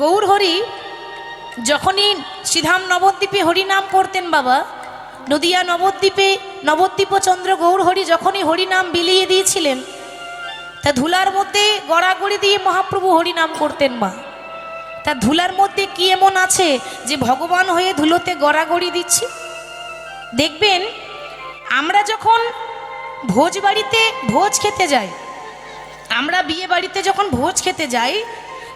গৌর হরি যখনই শ্রীধাম নবদ্বীপে হরিনাম করতেন বাবা, নদিয়া নবদ্বীপে নবদ্বীপচন্দ্র গৌর হরি যখনই হরিনাম বিলিয়ে দিয়েছিলেন, তা ধুলার মধ্যে গড়াগড়ি দিয়ে মহাপ্রভু হরিনাম করতেন মা। তা ধুলার মধ্যে কি এমন আছে যে ভগবান হয়ে ধুলোতে গড়াগড়ি দিচ্ছি? দেখবেন আমরা যখন ভোজ বাড়িতে ভোজ খেতে যাই, আমরা বিয়ে বাড়িতে যখন ভোজ খেতে যাই,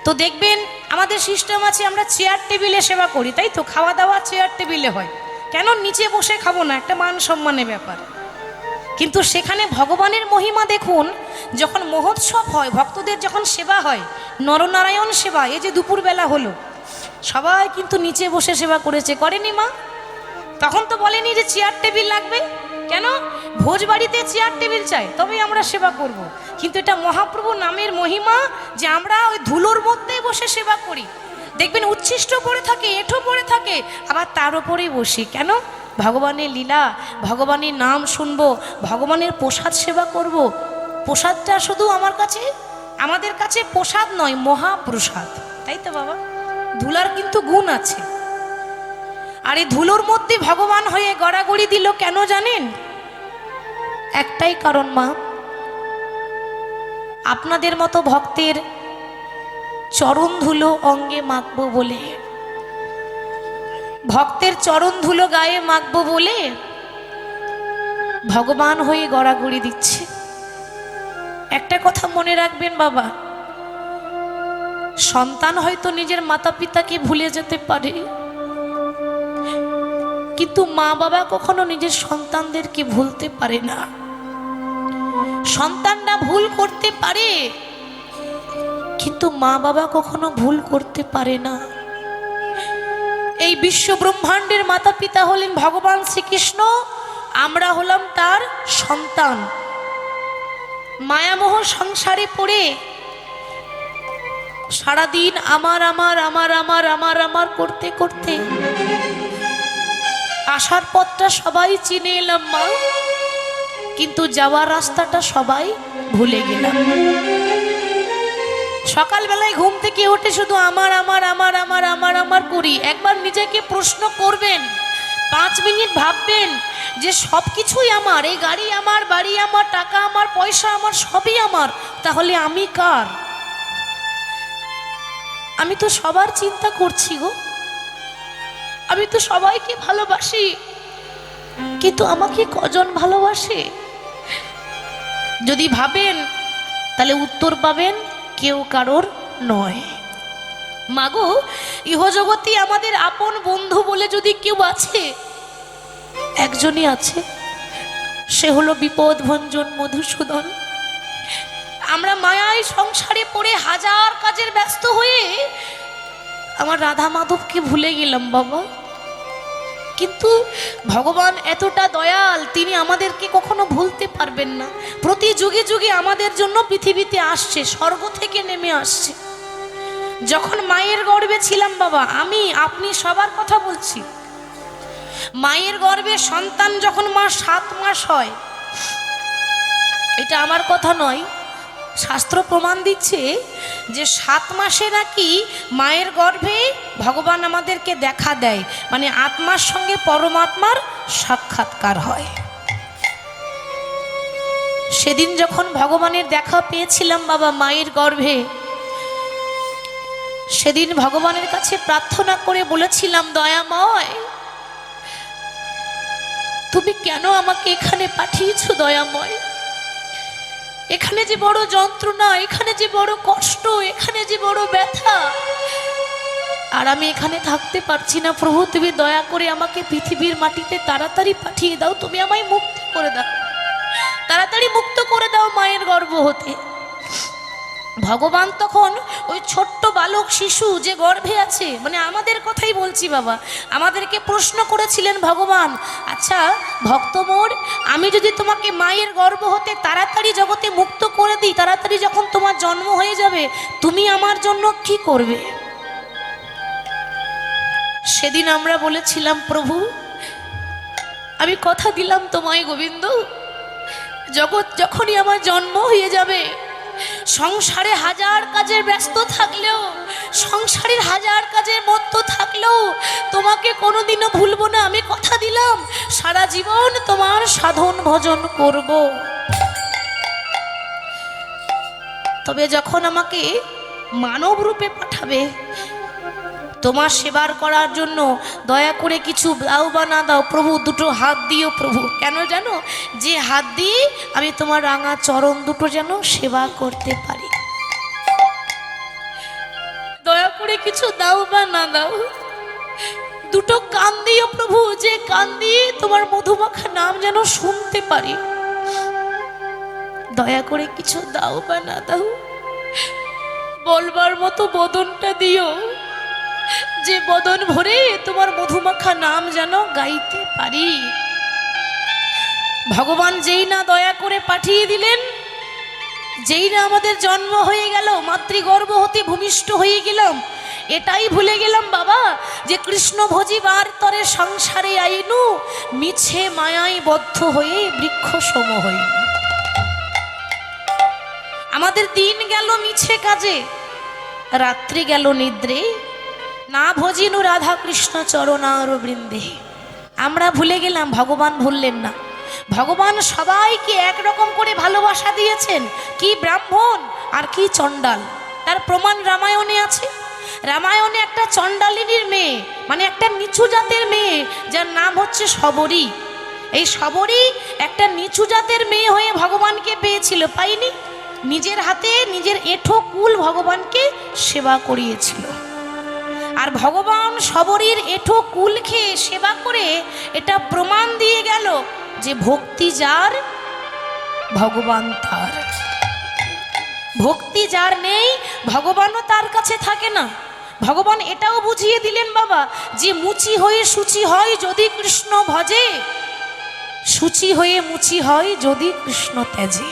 তো দেখবেন আমাদের সিস্টেম আছে, আমরা চেয়ার টেবিলে সেবা করি, তাই তো? খাওয়া দাওয়া চেয়ার টেবিলে হয়। কেন নিচে বসে খাবো না? একটা মান সম্মানের ব্যাপার। কিন্তু সেখানে ভগবানের মহিমা দেখুন, যখন মহোৎসব হয়, ভক্তদের যখন সেবা হয়, নরনারায়ণ সেবা, এই যে দুপুরবেলা হলো, সবাই কিন্তু নিচে বসে সেবা করেছে, করেনি মা? তখন তো বলেনি যে চেয়ার টেবিল লাগবে। কেন? ভোজ বাড়িতে চেয়ার টেবিল চাই, তবেই আমরা সেবা করব। কিন্তু এটা মহাপ্রভু নামের মহিমা যে আমরা ওই ধুলোর মধ্যেই বসে সেবা করি। দেখবেন উচ্ছিষ্ট পড়ে থাকে, এঁঠো পড়ে থাকে, আবার তার উপরেই বসি। কেন? ভগবানের লীলা, ভগবানের নাম শুনবো, ভগবানের প্রসাদ সেবা করব। প্রসাদটা শুধু আমাদের কাছে প্রসাদ নয়, মহাপ্রসাদ, তাই তো বাবা? ধুলার কিন্তু গুণ আছে। আর এই ধুলোর মধ্যে ভগবান হয়ে গড়াগড়ি দিল কেন জানেন? একটাই কারণ মা, আপনাদের মতো ভক্তের চরণ ধুলো অঙ্গে মাখবো বলে, ভক্তের চরণ ধুলো গায়ে মাখবো বলে ভগবান হয়ে গড়াগড়ি দিচ্ছে। একটা কথা মনে রাখবেন বাবা, সন্তান হয়তো নিজের মাতা পিতাকে ভুলে যেতে পারে, কিন্তু মা বাবা কখনো নিজের সন্তানদেরকে ভুলতে পারে না। সন্তানরা ভুল করতে পারে, কিন্তু মা বাবা কখনো ভুল করতে পারে না। এই বিশ্ব ব্রহ্মাণ্ডের মাতা পিতা হলেন ভগবান শ্রীকৃষ্ণ, আমরা হলাম তার সন্তান। মায়ামোহ সংসারে পড়ে সারাদিন আমার আমার আমার আমার আমার আমার করতে করতে আসার পথটা সবাই চিনে এলাম মা, কিন্তু যাওয়ার রাস্তাটা সবাই ভুলে গেলাম। সকালবেলায় ঘুম থেকে উঠে শুধু আমার আমার আমার আমার আমার আমার করি। একবার নিজেকে প্রশ্ন করবেন, 5 মিনিট ভাববেন যে সব কিছুই আমার, এই গাড়ি আমার, বাড়ি আমার, টাকা আমার, পয়সা আমার, সবই আমার, তাহলে আমি কার? আমি তো সবার চিন্তা করছি গো, আমি তো সবাইকে ভালোবাসি, কিন্তু আমাকে কজন ভালোবাসে? যদি ভাবেন তাহলে উত্তর পাবেন, কেউ কারোর নয়। মাগো, ইহজগতে আমাদের আপন বন্ধু বলে যদি কেউ আছে, একজনই আছে, সে হলো বিপদভঞ্জন মধুসূদন। আমরা মায়ায় সংসারে পড়ে হাজার কাজের ব্যস্ত হয়ে আমার রাধা মাধবকে ভুলে গেলাম বাবা। কিন্তু ভগবান এতটা দয়াল, তিনি আমাদেরকে কখনো ভুলতে পারবেন না। প্রতি যুগে যুগে আমাদের জন্য পৃথিবীতে আসছে, স্বর্গ থেকে নেমে আসছে। যখন মায়ের গর্ভে ছিলাম বাবা, আমি আপনি সবার কথা বলছি, মায়ের গর্ভে সন্তান যখন মা 7 মাস হয়, এটা আমার কথা নয়, শাস্ত্র প্রমাণ দিচ্ছে যে 7 মাসে নাকি মায়ের গর্ভে ভগবান আমাদেরকে দেখা দেয়, মানে আত্মার সঙ্গে পরমাত্মার সাক্ষাৎকার হয়। সেদিন যখন ভগবানের দেখা পেয়েছিলাম বাবা মায়ের গর্ভে, সেদিন ভগবানের কাছে প্রার্থনা করে বলেছিলাম, দয়াময়, তুমি কেন আমাকে এখানে পাঠিয়েছো দয়াময়? এখানে যে বড় যন্ত্রণা, এখানে যে বড় কষ্ট, এখানে যে বড় ব্যথা, আর আমি এখানে থাকতে পারছি না। প্রভু, তুমি দয়া করে আমাকে পৃথিবীর মাটিতে তাড়াতাড়ি পাঠিয়ে দাও, তুমি আমায় মুক্তি করে দাও, তাড়াতাড়ি মুক্ত করে দাও মায়ের গর্ভ হতে। ভগবান তখন ওই ছোট্ট বালক শিশু যে গর্ভে আছে, মানে আমাদের কথাই বলছি বাবা, আমাদেরকে প্রশ্ন করেছিলেন ভগবান, আচ্ছা ভক্ত মোর, আমি যদি তোমাকে মায়ের গর্ভ হতে তাড়াতাড়ি জগতে মুক্ত করে দিই, তাড়াতাড়ি যখন তোমার জন্ম হয়ে যাবে, তুমি আমার জন্য কি করবে? সেদিন আমরা বলেছিলাম, প্রভু আমি কথা দিলাম তোমায় গোবিন্দ, জগৎ যখনই আমার জন্ম হয়ে যাবে, সংসারে হাজার কাজে ব্যস্ত থাকলেও, সংসারের হাজার কাজের মধ্যে থাকলেও তোমাকে কোনোদিনও ভুলবো না। আমি কথা দিলাম সারা জীবন তোমার সাধন ভজন করব। তবে যখন আমাকে মানব রূপে পাঠাবে, তোমার সেবার করার জন্য দয়া করে কিছু দাও বা না দাও প্রভু, দুটো হাত দিও প্রভু। কেন জানো? যে হাত দিয়ে আমি তোমার রাঙা চরণ দুটো যেন সেবা করতে পারি। দয়া করে কিছু দাও বা না দাও, দুটো কান দিও প্রভু, যে কান দিয়ে তোমার মধুমাখা নাম যেন শুনতে পারি। দয়া করে কিছু দাও বা না দাও, বলবার মতো বদনটা দিও, যে বদন ভরে তোমার মধুমাখা নাম যেন গাইতে পারি। ভগবান যেই না দয়া করে পাঠিয়ে দিলেন, যেই না আমাদের জন্ম হয়ে গেল, মাতৃগর্ভ হতে ভূমিষ্ঠ হয়ে গেলাম, এটাই ভুলে গেলাম বাবা যে কৃষ্ণ ভজিবার তরে সংসারে আইনু, মিছে মায়ায় বদ্ধ হয়ে বৃক্ষ সম হইনু। আমাদের দিন গেল মিছে কাজে, রাত্রি গেল নিদ্রে, না ভজিনু রাধা কৃষ্ণ চরণার বৃন্দে। আমরা ভুলে গেলাম, ভগবান ভুললেন না। ভগবান সবাইকে একরকম করে ভালোবাসা দিয়েছেন, কি ব্রাহ্মণ আর কি চণ্ডাল। তার প্রমাণ রামায়ণে আছে। রামায়ণে একটা চণ্ডালিনীর মেয়ে, মানে একটা নিচু জাতের মেয়ে, যার নাম হচ্ছে শবরী। এই শবরী একটা নিচু জাতের মেয়ে হয়ে ভগবানকে পেয়েছিল, পাইনি? নিজের হাতে নিজের এঁঠো কুল ভগবানকে সেবা করিয়েছিল। আর ভগবান শবরীর এঁঠো কুল খেয়ে সেবা করে এটা প্রমাণ দিয়ে গেল যে ভক্তি যার ভগবান তার। ভক্তি যার নেই ভগবানও তার কাছে থাকে না। ভগবান এটাও বুঝিয়ে দিলেন বাবা যে মুচি হয়ে সূচি হয় যদি কৃষ্ণ ভজে, সূচি হয়ে মুচি হয় যদি কৃষ্ণ ত্যাজে।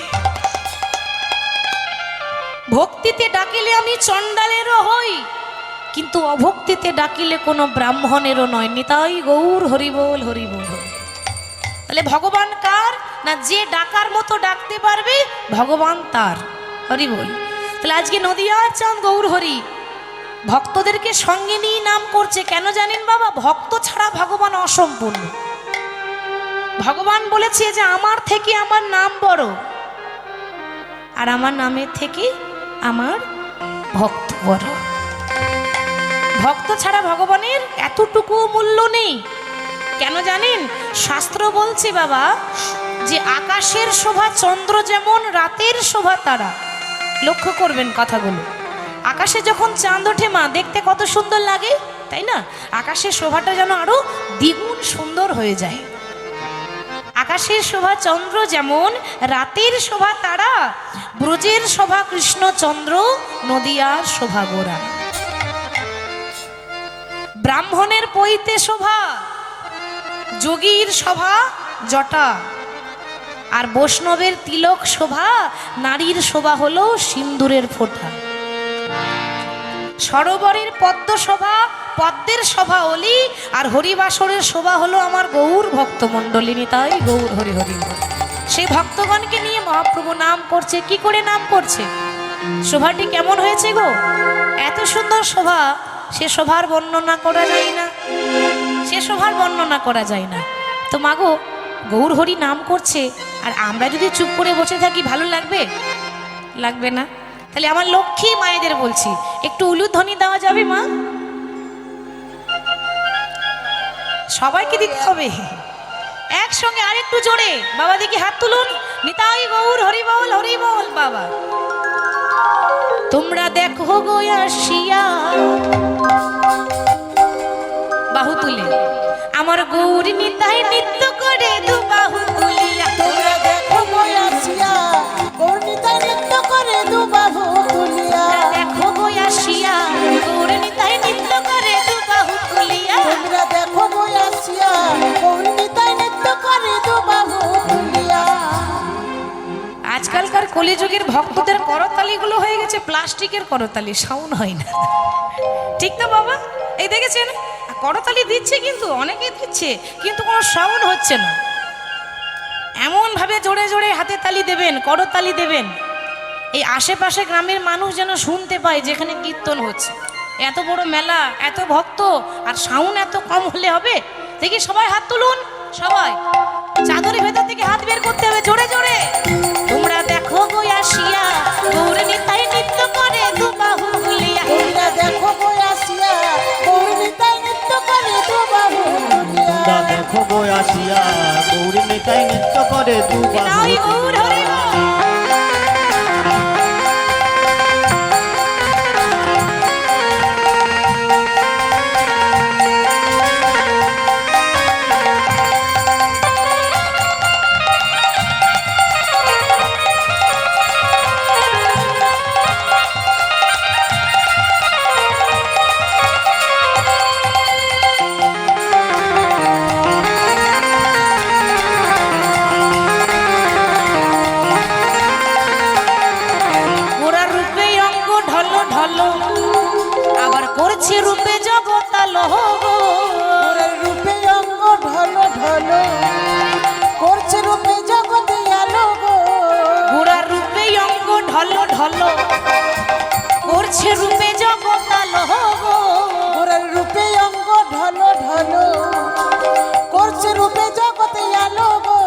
ভক্তিতে ডাকিলে আমি চণ্ডালেরও হই, কিন্তু অভক্তিতে ডাকিলে কোনো ব্রাহ্মণেরও নয়। নিতাই গৌর হরিবোল হরিবোল। তাহলে ভগবান কার? না যে ডাকার মতো ডাকতে পারবে ভগবান তার। হরিবোল। তাহলে আজকে নদিয়ার চাঁদ গৌর হরি ভক্তদেরকে সঙ্গে নিয়ে নাম করছে। কেন জানেন বাবা? ভক্ত ছাড়া ভগবান অসম্পূর্ণ। ভগবান বলেছে যে আমার থেকে আমার নাম বড়, আর আমার নামের থেকে আমার ভক্ত বড়। ভক্ত ছাড়া ভগবানের এতটুকু মূল্য নেই। কেন জানেন? শাস্ত্র বলছে বাবা যে আকাশের শোভা চন্দ্র যেমন, রাতের শোভা তারা। লক্ষ্য করবেন কথাগুলো। আকাশে যখন চাঁদ ওঠে মা, দেখতে কত সুন্দর লাগে, তাই না? আকাশের শোভাটা যেন আরো দ্বিগুণ সুন্দর হয়ে যায়। আকাশের শোভা চন্দ্র যেমন, রাতের শোভা তারা, ব্রজের শোভা কৃষ্ণচন্দ্র, নদিয়ার শোভা গোরা। ব্রাহ্মণের পৈতে শোভা, যোগীর শোভা জটা, আর বৈষ্ণবের তিলক শোভা, নারীর শোভা হলো সিন্দুরের ফোঁটা। সরোবরের পদ্ম শোভা, পদ্মের শোভা অলি, আর হরিবাসরের শোভা হলো আমার গৌর ভক্তমণ্ডলিনী। তাই গৌর হরি হরি। সেই ভক্তগণকে নিয়ে মহাপ্রভু নাম করছে। কি করে নাম করছে? শোভাটি কেমন হয়েছে গো? এত সুন্দর শোভা, সে শোভার বর্ণনা করা যায় না, সে শোভার বর্ণনা করা যায় না। তো মাগো গৌর হরি নাম করছে, আর আমরা যদি চুপ করে বসে থাকি ভালো লাগবে? লাগবে না। তাহলে আমার লক্ষ্মী মায়েদের বলছি, একটু উলুধ্বনি দেওয়া যাবে মা? সবাইকে দিতে হবে একসঙ্গে। আর একটু জোরে বাবা দেখি হাত তুলুন। নিতাই গৌর হরিবল হরিবল। বাবা তোমরা দেখো গো আসিয়া, বাহু তুলে আমার গৌর নিতাই নৃত্য করে দু বাহু তুলিয়া। তোমরা দেখো গো আসিয়া, গৌর নিতাই নৃত্য করে দু বাহু তুলিয়া। দেখো গো আসিয়া, গৌর নিতাই নৃত্য করে দু বাহু তুলিয়া। তোমরা দেখো গো আসিয়া, গৌর নিতাই নৃত্য করে দু বাহু তুলিয়া। আজকালকার কলিযুগের ভক্তদের করতালিগুলো হয়ে গেছে প্লাস্টিকের করতালি, সাউন্ড হয় না। ঠিক না বাবা? এই দেখেছেন করতালি দিচ্ছে, কিন্তু অনেকে দিচ্ছে, কিন্তু কোনো সাউন্ড হচ্ছে না। এমন ভাবে জোরে জোরে হাতে তালি দেবেন, করতালি দেবেন এই আশেপাশে গ্রামের মানুষ যেন শুনতে পায় যেখানে কীর্তন হচ্ছে। এত বড় মেলা, এত ভক্ত, আর সাউন্ড এত কম হলে হবে? দেখি সবাই হাত তুলুন, সবাই চাদরের ভেতর থেকে হাত বের করতে হবে জোরে জোরে। তোমরা দেখো গো আসিয়া গৌর নিতাই নৃত্য করে দু বাহু তুলিয়া। তোমরা দেখো গো আসিয়া গৌর নিতাই নৃত্য করে দু বাহু তুলিয়া। তোমরা দেখো গো আসিয়া গৌর নিতাই নৃত্য করে দু বাহু নাহি গৌর হরি বল। গোরা রূপে অঙ্গ ঢলো ঢলো, আবার করছে রূপে জগতালো গো। গোরের রূপে অঙ্গ ঢলো ঢলো, করছে রূপে জগতে আলো গো। গোরা রূপে অঙ্গ ঢলো ঢলো, করছে রূপে জগতালো গো। গোরের রূপে অঙ্গ ঢলো ঢলো, করছে রূপে জগতে আলো গো।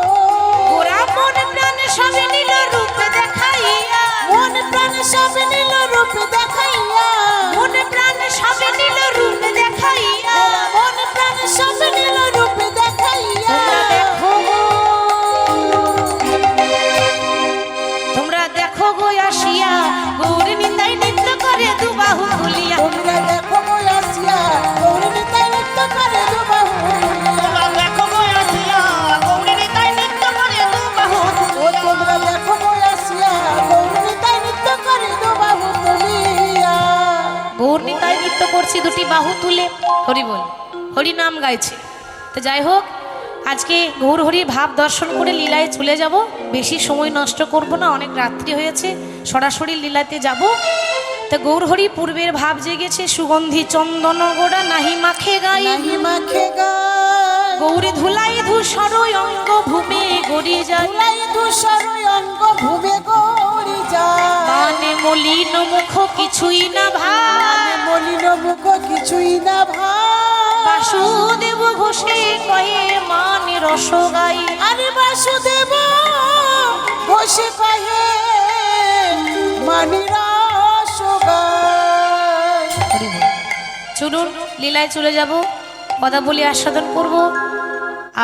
গোরা মন প্রাণ সবে নিল রূপে দেখাইয়া। মন প্রাণ সব নিল রূপে দেখাইয়া। মন প্রাণ সবে নিল রূপে দেখাইয়া। মন প্রাণ সব নিল রূপে দেখাইয়া। তোমরা দেখো গো আসিয়া গৌর নিতাই নৃত্য করে দু বাহু তুলিয়া। তোমরা দেখো গো আসিয়া গৌর নিতাই নৃত্য করে দু বাহু তুলিয়া। তোমরা দেখো গো আসিয়া গৌর নিতাই নৃত্য করে দু বাহু ও তোমরা দেখো গো আসিয়া গৌর নিতাই নৃত্য করে দু বাহু তুলিয়া। গৌর নিতাই নৃত্য করছি দুটি বাহু তুলে, হরি বল, হরি নাম গাইছে। তো যাই হোক, আজকে গৌর হরির ভাব দর্শন করে লীলায় চলে যাব। বেশি সময় নষ্ট করব না, অনেক রাত্রি হয়েছে, সরাসরি লীলাতে যাব। তো গৌর হরি পূর্বের ভাব জেগেছে, সুগন্ধি চন্দন গোড়া নাহি মাখে গাই। নাহি মাখে গায় গৌরী ধুলাই ধূসর অঙ্গ ভূমে গড়ি যায়। ধুলাই ধূসর অঙ্গ ভূমে গড়ি যায়। মানে মলিন মুখ কিছুই না ভাই। মলিন মুখ কিছুই না ভাই। বাসুদেব ঘোষে কয়ে মানে রস গাই। আরে বাসুদেব ঘোষে কহে মানিরা সোগায়। চলুন লীলায় চলে যাব, পদাবলী আস্বাদন করব।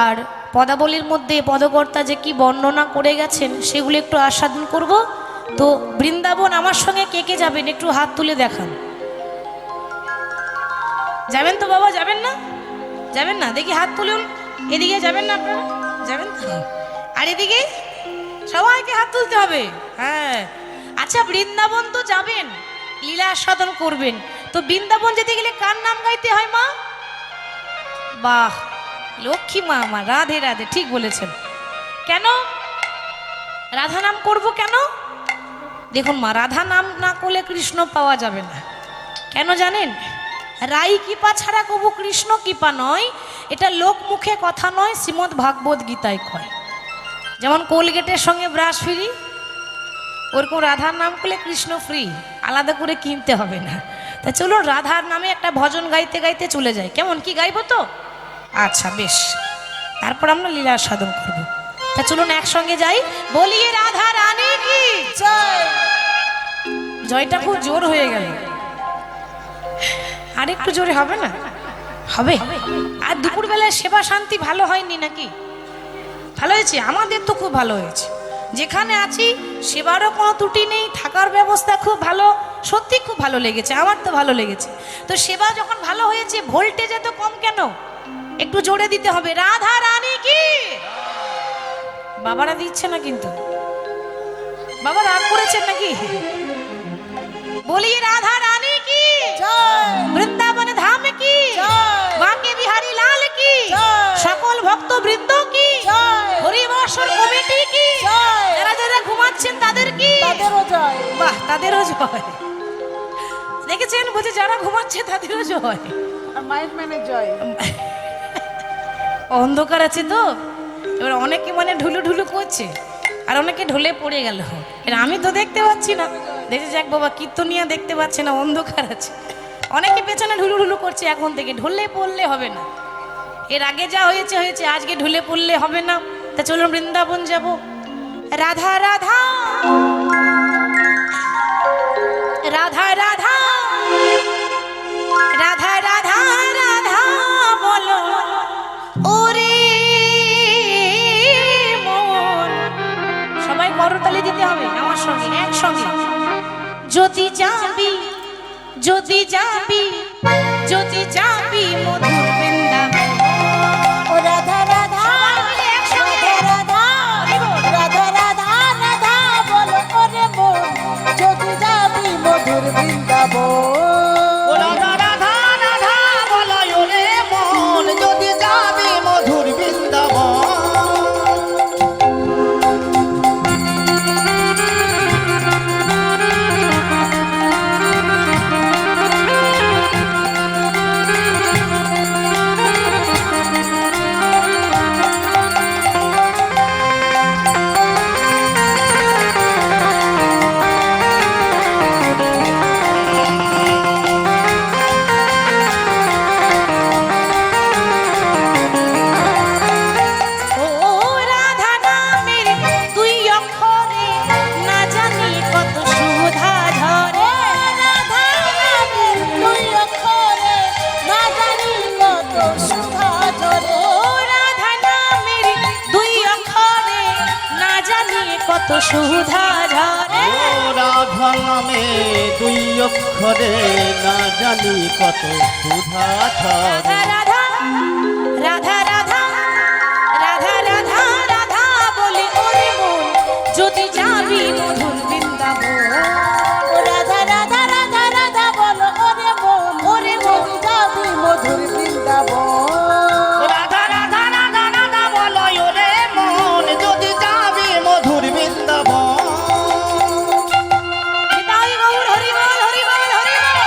আর পদাবলীর মধ্যে পদকর্তা যে কি বর্ণনা করে গেছেন সেগুলো একটু আস্বাদন করব। তো বৃন্দাবন আমার সঙ্গে কে কে যাবেন একটু হাত তুলে দেখান। যাবেন তো বাবা? যাবেন না? যাবেন না? দেখি হাত তুলুন। এদিকে যাবেন না আপনারা? যাবেন তো? আর এদিকে সবাইকে হাত তুলতে হবে। হ্যাঁ, আচ্ছা বৃন্দাবন তো যাবেন, লীলা আস্বাদন করবেন, তো বৃন্দাবন যেতে গেলে কার নাম গাইতে হয় মা? বাহ, লক্ষ্মী মা আমার, রাধে রাধে, ঠিক বলেছেন। কেন রাধা নাম করব কেন? দেখুন মা, রাধা নাম না করলে কৃষ্ণ পাওয়া যাবে না। কেন জানেন? রাই কৃপা ছাড়া কবু কৃষ্ণ কৃপা নয়, এটা লোক মুখে কথা নয়, শ্রীমদ্ ভাগবত গীতায় কয়। যেমন কোলগেটের সঙ্গে ব্রাশ ফ্রি, ওরকম রাধার নাম করলে কৃষ্ণ ফ্রি, আলাদা করে কিনতে হবে না। তা চলুন রাধার নামে একটা ভজন গাইতে গাইতে চলে যাই। কেমন, কি গাইবো তো? আচ্ছা বেশ, তারপর আমরা লীলা সাধন করব। তা চলুন একসঙ্গে যাই, বলিয়ে রাধা রানী কি জয়। জয়টা খুব জোর হয়ে গেল, আর একটু জোরে হবে না? হবে। আর দুপুরবেলায় সেবা শান্তি ভালো হয়নি নাকি? ভালো হয়েছে, আমাদের তো খুব ভালো হয়েছে। যেখানে আছি সেবারও কোনো ত্রুটি নেই, থাকার ব্যবস্থা খুব ভালো, সত্যি খুব ভালো লেগেছে, আমার তো ভালো লেগেছে। তো সেবা যখন ভালো হয়েছে, ভোল্টেজ এত কম কেন? একটু জোরে দিতে হবে, রাধা রানী কি। বাবারা দিচ্ছে না কিন্তু, বাবা রাগ করেছেন নাকি? বলি রাধা রানী কি জয়। বৃন্দাবন ধাম কি জয়। বাঁকে বিহারী লাল কি জয়। সকল ভক্ত বৃন্দ কি জয়। হরিবর্ষর কমিটি কি জয়। যারা যারা ঘুমাচ্ছেন তাদের কি? তাদেরও জয়। বাহ, তাদেরও জয়। দেখেছেন, বুঝে যারা ঘুমাচ্ছে তাদেরও জয়। আর মাইন্ড ম্যানের জয়। অন্ধকার আছে তো, এবার অনেকে মানে ঢুলু ঢুলু করছে, আর অনেকে ঢলে পড়ে গেল। এর আমি তো দেখতে পাচ্ছি না, দেখে যাক বাবা কীর্তনিয়া দেখতে পাচ্ছে না, অন্ধকার আছে। অনেকে পেছনে ঢুলু ঢুলু করছে, এখন থেকে ঢলে পড়লে হবে না। এর আগে যা হয়েছে হয়েছে, আজকে ঢুলে পড়লে হবে না। তা চলুন বৃন্দাবন যাব। রাধা রাধা রাধা রাধা রাধা রাধা রাধা বলো ওরে মন। সবাই করতালি দিতে হবে আমার সঙ্গে, একসঙ্গে। যদি যাবি, যদি যাবি, যদি যাবি মধুর বৃন্দাবন। ও রাধা রাধা রাধা রাধা রাধা রাধা বলো ওরে মন, যদি যাবি মধুর বৃন্দাবন। ও রাধা রাধা রাধা বলো ওরে মন, যদি যাবি মধুর বৃন্দাবন। ও রাধা নামের দুই অক্ষরে না জানি কত সুধা ঝরে। রাধা নামের দুই অক্ষরে না জানি কত সুধা ঝরে। ও রাধা নামের দুই অক্ষরে না জানি কত সুধা ঝরে। ও রাধা নামে দুই অক্ষরে না জানি কত সুধা ছড়ে। রাধা রাধা রাধা রাধা রাধা রাধা বলে ওরে মন, যদি যাবি মধুর বৃন্দাবন। ও রাধা রাধা রাধা রাধা বলো ওরে মন, ওরে মন, যদি যাবি মধুর বৃন্দাবন। ও রাধা রাধা রাধা রাধা বলো ওরে মন, যদি যাবি মধুর বৃন্দাবন। নিতাই গৌর হরি বল, হরি বল, হরি বল।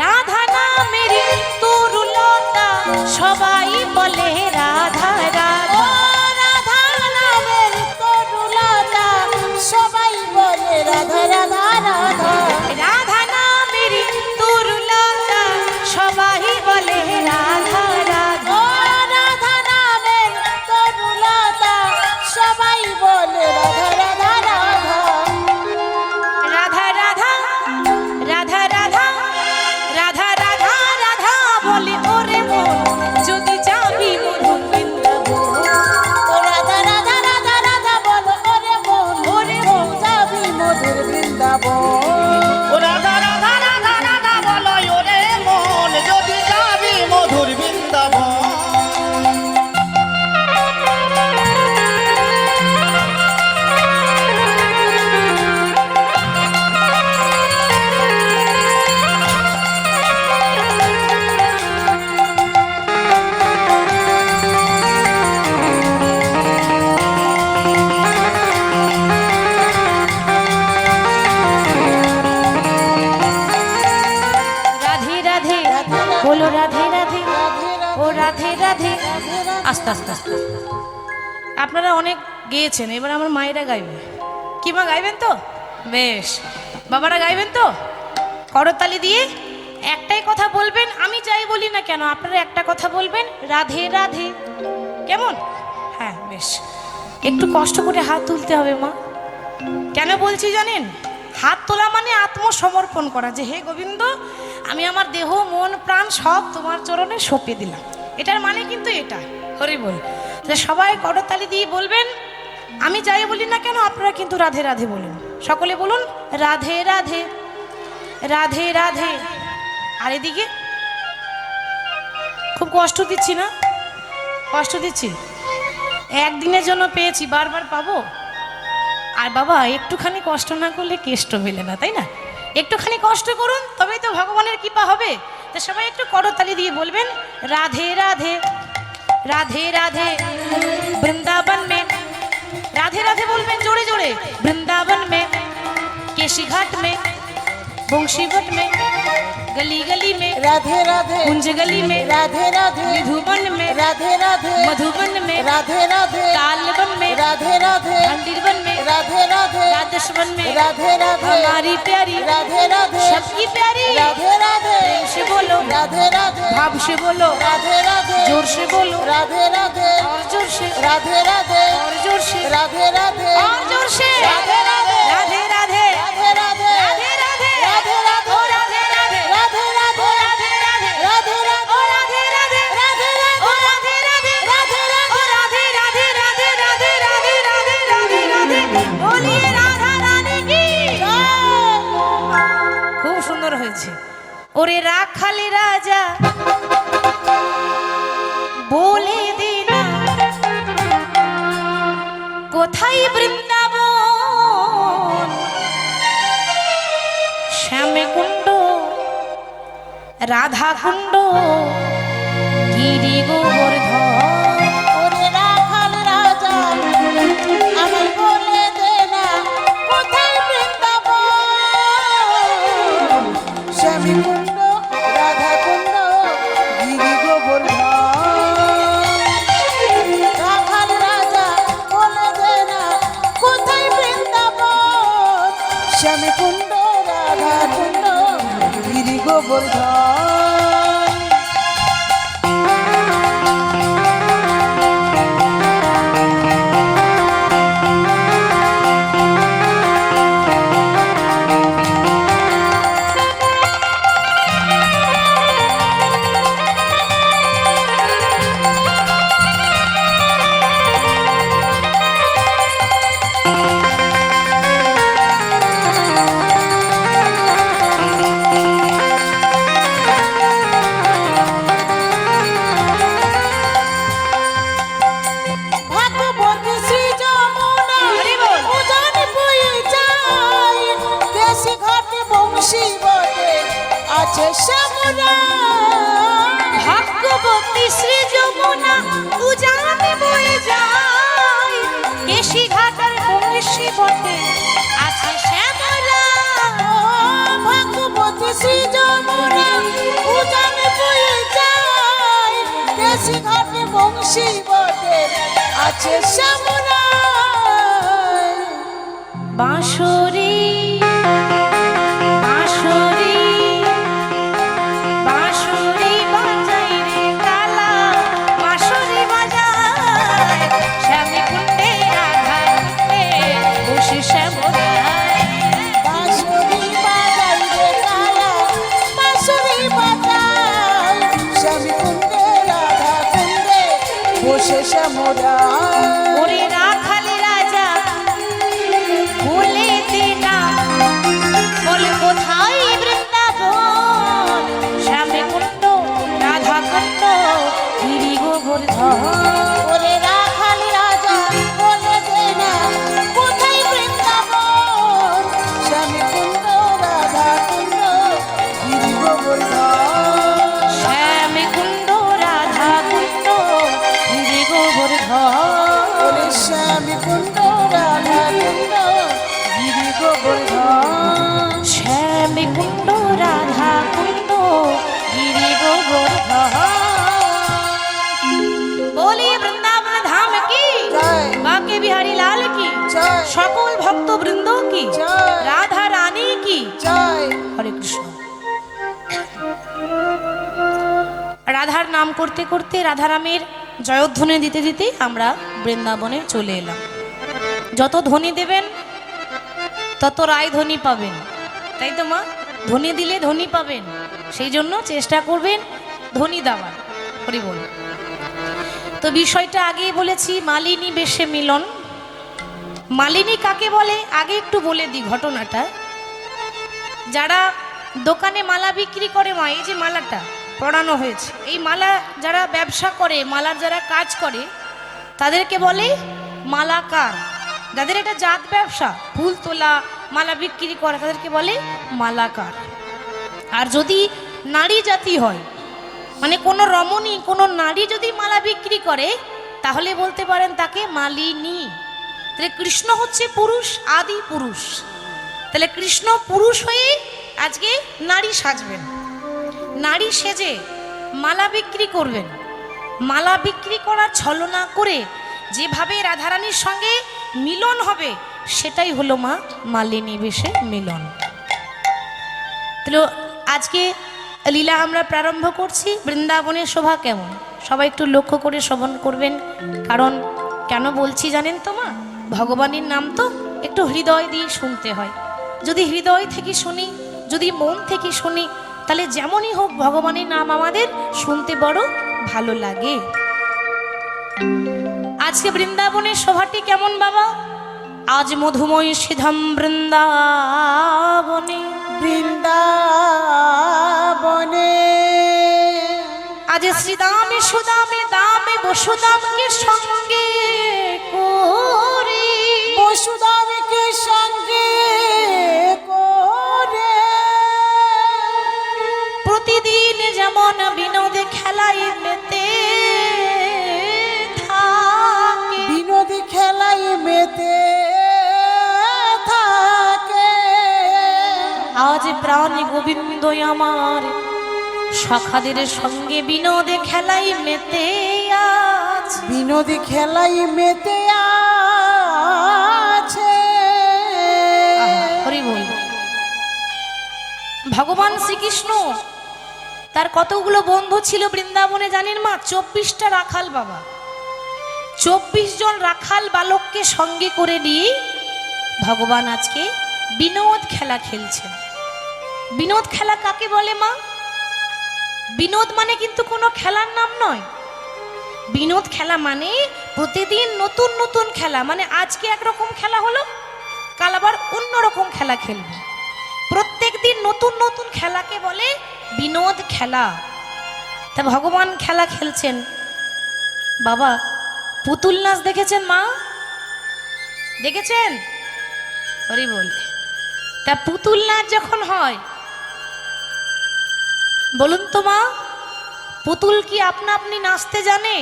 রাধা নামের তরুলতা সবাই বলে রাধা ও রাধা। রাধা নামের তরুলতা সবাই বলে রাধা রাধা রাধা। রাধা নামের তরুলতা সবাই বলে রাধা রাধা। ও রাধা নামের তরুলতা সবাই বলে রাধা রাধা রাধা। রাধা রাধা রাধা রাধা রাধা রাধা রাধা বলে ওরে মন, যদি যাবি মধুর বৃন্দাবন। ও রাধা রাধা রাধা রাধা বলো ওরে মন, ওরে মন, যাবি মধুর বৃন্দাবন। ও রাধা রাধা রাধা রাধা বলো ওরে মন, যদি যাবি মধুর বৃন্দাবন। রাধে রাধে বলো রাধে রাধে, ও রাধে রাধে। আস্তে আস্তে আস্তে। আপনারা অনেক গেয়েছেন, এবার আমার মায়েরা গাইবে। কি মা গাইবেন তো? বেশ। বাবারা গাইবেন তো? করতালি দিয়ে একটাই কথা বলবেন, আমি যাই বলি না কেন আপনারা একটা কথা বলবেন, রাধে রাধে। কেমন? হ্যাঁ বেশ। একটু কষ্ট করে হাত তুলতে হবে মা। কেন বলছি জানেন? হাত তোলা মানে আত্মসমর্পণ করা, যে হে গোবিন্দ, আমি আমার দেহ মন প্রাণ সব তোমার চরণে সঁপে দিলাম। এটার মানে কিন্তু এটা। হরি বল। তাহলে সবাই করতালি দিয়ে বলবেন, আমি যাই বলি না কেন আপনারা কিন্তু রাধে রাধে বলুন। সকলে বলুন রাধে রাধে রাধে রাধে। আর এদিকে খুব কষ্ট দিচ্ছি না? কষ্ট দিচ্ছি? একদিনের জন্য পেয়েছি, বারবার পাবো? আর বাবা একটুখানি কষ্ট না করলে কেষ্ট মেলে না, তাই না? একটুখানি কষ্ট করুন, তবেই তো ভগবানের কৃপা হবে। তো সবাই একটু করতালি দিয়ে বলবেন রাধে রাধে রাধে রাধে বৃন্দাবন মে। রাধে রাধে বলবেন জোরে জোরে। বৃন্दावन में, केशी घाट में, बंशी भट में, गली गली में, राधे राधे कुंज गली में, राधे राधे मधुबन में, राधे राधे मधुबन में, राधे राधे तालबन में, राधे राधे मंदिरबन में, राधे राधे राधेश्वन में, राधे राधे हमारी प्यारी राधे राधे सबकी प्यारी राधे राधे प्रेम से बोलो, राधे राधे भाव से बोलो, राधे राधे जोर से बोलो, राधे राधे और जोर से, राधे राधे और जोर से, राधे राधे और जोर से, राधे राधे राधे राधे राधे राधे राधे राधे राधे राधे ओ राधे राधे राधे राधे ओ राधे राधे राधे ओ राधे राधे राधे ओ राधे राधे राधे ओ राधे राधे राधे राधे राधे राधे राधे राधे बोलिए राधा रानी की। খুব সুন্দর হয়েছে। ওরে রাখালি রাজা বলে দে না কোথায় বৃন্দাবন, শ্যামে কুণ্ড রাধা কুণ্ড গিরি গোবর্ধন। ওরে রাখাল রাজা আমায় বলে দে না কোথায় বৃন্দাবন, শ্যামী কুণ্ড রাধা কুণ্ড গিরি গোবর্ধন। রাখাল রাজা বলে দে না কোথায় বৃন্দাবন, শ্যামী কুণ্ড রাধা কুণ্ড গিরি গোবর্ধন। ভাগবতী শ্রী যমুনা হরি বল। উজান বয়ে যায়, দেশে ঘাটে বংশী বটে আছে শ্যামরা। ভাগ্যবতী শ্রী যমুনা উজানে বয়ে যায়, কেশি ঘাটার বংশী বটে আছে শ্যামলা। ভাগবতী শ্রী যমুনা উজান বয়ে যায়, দেশে ঘাটে বংশী বটে আছে শ্যামরা। বাঁশরি বাঁশরি বাঁশরি বাজাই রে কালা, বাঁশরি বাজায় শ্যামী কুণ্ডে রাধা কুণ্ডে বসে শ্যামলায়। বাঁশরি বাজাই রে কালা, বাঁশরি বাজাই শ্যামী কুণ্ডে রাধা কুণ্ডে বসে শ্যামরা। ওরে রাখালি রাজা বলে দে না বল কোথায় বৃন্দাবন, শ্যামে কুণ্ড রাধা কুণ্ড গিরি গোবর্ধন। ওরে রাখাল রাজা বলে দে না কোথায় বৃন্দাবন, শ্যামী কুণ্ড রাধা কুণ্ড গিরি গোবর্ধন। শ্যামে কুণ্ড রাধা কুণ্ড গিরি গোবর্ধন। ওরে শ্যামী কুণ্ড রাধা কুণ্ড গিরি গোবর্ধন। শ্যামে কুণ্ড রাধা কুণ্ড গিরি গোবর্ধন। बोली वृंदावन धाम की, জয় बाके बिहारी लाल की, জয় সকল ভক্ত বৃন্দ কি, জয় রাধা রানী কি। জয়। হরে কৃষ্ণ। রাধার নাম করতে করতে রাধারামের জয়ধ্বনি দিতে দিতে আমরা বৃন্দাবনে চলে এলাম। যত ধ্বনি দেবেন তত রায় ধ্বনি পাবেন, তাই তো মা? ধ্বনি দিলে ধ্বনি পাবেন, সেই জন্য চেষ্টা করবেন ধ্বনি দেওয়ার। হরি বল। তো বিষয়টা আগেই বলেছি, মালিনী বেশে মিলন। মালিনী কাকে বলে আগে একটু বলে দিই ঘটনাটা। যারা দোকানে মালা বিক্রি করে, মা এই যে মালাটা পরানো হয়েছে, এই মালা যারা ব্যবসা করে, মালার যারা কাজ করে, তাদেরকে বলে মালাকার। যাদের এটা জাত ব্যবসা, ফুল তোলা, মালা বিক্রি করে তাদেরকে বলে মালাকার। আর যদি নারী জাতি হয়, মানে কোনো রমণী কোনো নারী যদি মালা বিক্রি করে তাহলে বলতে পারেন তাকে মালিনী। তাহলে কৃষ্ণ হচ্ছে পুরুষ, আদি পুরুষ। তাহলে কৃষ্ণ পুরুষ হয়ে আজকে নারী সাজবেন, নারী সেজে মালা বিক্রি করবেন। মালা বিক্রি করার ছলনা করে যেভাবে রাধারানীর সঙ্গে মিলন হবে সেটাই হলো মা মালিনী বেশে মিলন। তাহলে আজকে লীলা আমরা প্রারম্ভ করছি। বৃন্দাবনের শোভা কেমন সবাই একটু লক্ষ্য করে শ্রবণ করবেন। কারণ কেন বলছি জানেন তো মা, ভগবানের নাম তো একটু হৃদয় দিয়ে শুনতে হয়। যদি হৃদয় থেকে শুনি, যদি মন থেকে শুনি, তাহলে যেমনই হোক ভগবানের নাম আমাদের শুনতে বড় ভালো লাগে। আজকে বৃন্দাবনের শোভাটি কেমন বাবা? আজ মধুময় সিধাম বৃন্দাবনে, বৃন্দাবনে আজ শ্রীদামে সুদামে দামে বসুদামকে সঙ্গে করে, বসুদামকে সঙ্গে করে প্রতিদিন যেমন বিনোদে খেলায় মেতে থাকে, বিনোদী খেলাই মেতে থাকে। আজ প্রাণ গোবিন্দ আমার সখাদের সঙ্গে বিনোদে খেলাই মেতে আছে, বিনোদী খেলাই মেতে আছে। হরি বল। ভগবান শ্রীকৃষ্ণ তার কতগুলো বন্ধু ছিল বৃন্দাবনে জানেন মা? 24টা রাখাল বাবা, 24 জন রাখাল বালককে সঙ্গে করে নিয়ে ভগবান আজকে বিনোদ খেলা খেলছেন। বিনোদ খেলা কাকে বলে মা? বিনোদ মানে কিন্তু কোনো খেলার নাম নয়। বিনোদ খেলা মানে প্রতিদিন নতুন নতুন খেলা। মানে আজকে একরকম খেলা হলো, কাল আবার অন্যরকম খেলা খেলবে। প্রত্যেক দিন নতুন নতুন খেলাকে বলে বিনোদ খেলা। তা ভগবান খেলা খেলছেন। বাবা পুতুল নাচ দেখেছেন মা? দেখেছেন? হরি বল। তা পুতুল নাচ যখন হয় বলুন তো মা, পুতুল কি আপনা আপনি নাচতে জানে?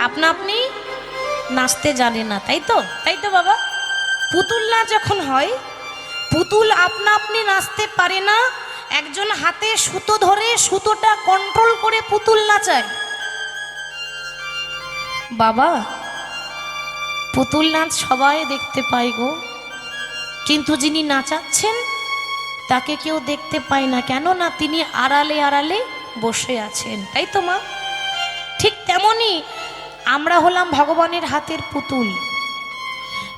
আপনা আপনি নাচতে জানে না, তাই তো? তাই তো বাবা। পুতুল নাচ যখন হয়, পুতুল আপনা আপনি নাচতে পারে না। একজন হাতে সুতো ধরে সুতোটা কন্ট্রোল করে পুতুল নাচায়। বাবা পুতুল নাচ সবাই দেখতে পায় গো, কিন্তু যিনি নাচাচ্ছেন তাকে কেউ দেখতে পায় না। কেন না? তিনি আড়ালে আড়ালে বসে আছেন, তাই তো মা? ঠিক তেমনি আমরা হলাম ভগবানের হাতের পুতুল।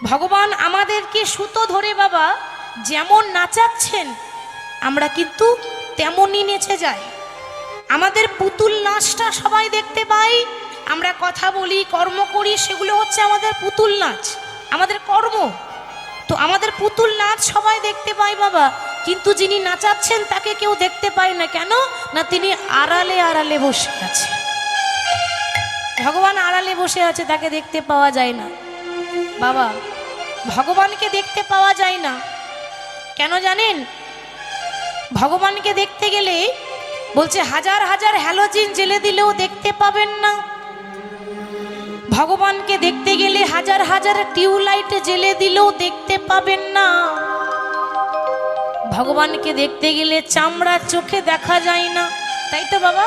ভগবান আমাদেরকে সুতো ধরে বাবা যেমন নাচাচ্ছেন আমরা কিন্তু তেমনই নেচে যাই। আমাদের পুতুল নাচটা সবাই দেখতে পাই, আমরা কথা বলি, কর্ম করি, সেগুলো হচ্ছে আমাদের পুতুল নাচ, আমাদের কর্ম। তো আমাদের পুতুল নাচ সবাই দেখতে পাই বাবা, কিন্তু যিনি নাচাচ্ছেন তাকে কেউ দেখতে পায় না। কেন না? তিনি আড়ালে আড়ালে বসে আছে। ভগবান আড়ালে বসে আছে, তাকে দেখতে পাওয়া যায় না। বাবা ভগবানকে দেখতে পাওয়া যায় না কেন জানেন? ভগবানকে দেখতে গেলে বলছে হাজার হাজার হ্যালোজিন জ্বেলে দিলেও দেখতে পাবেন না। ভগবানকে দেখতে গেলে হাজার হাজার টিউবলাইট জ্বেলে দিলেও দেখতে পাবেন না। ভগবানকে দেখতে গেলে চামড়ার চোখে দেখা যায় না, তাই তো বাবা?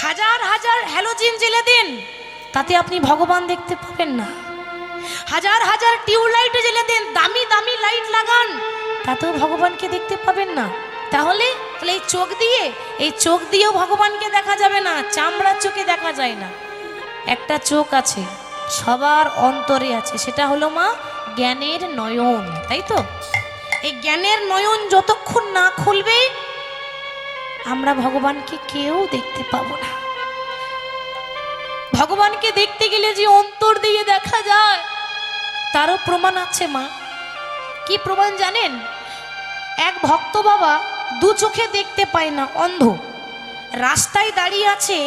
হাজার হাজার হ্যালোজিন জ্বেলে দিন, তাতে আপনি ভগবান দেখতে পাবেন না। হাজার হাজার টিউবলাইট জ্বেলে দিন, দামি দামি লাইট লাগান, তাতেও ভগবানকে দেখতে পাবেন না। তাহলে এই চোখ দিয়ে, এই চোখ দিয়েও ভগবানকে দেখা যাবে না, চামড়ার চোখে দেখা যায় না। একটা চোখ আছে, সবার অন্তরে আছে, সেটা হলো মা জ্ঞানের নয়ন, তাই তো? এই জ্ঞানের নয়ন যতক্ষণ না খুলবে আমরা ভগবানকে কেউ দেখতে পাবো না। ভগবানকে দেখতে গেলে যে অন্তর দিয়ে দেখা যায় তারও প্রমাণ আছে মা। কি প্রমাণ জানেন? এক ভক্ত বাবা দু চোখে দেখতে পায় না, অন্ধ, রাস্তায় দাঁড়িয়ে আছে,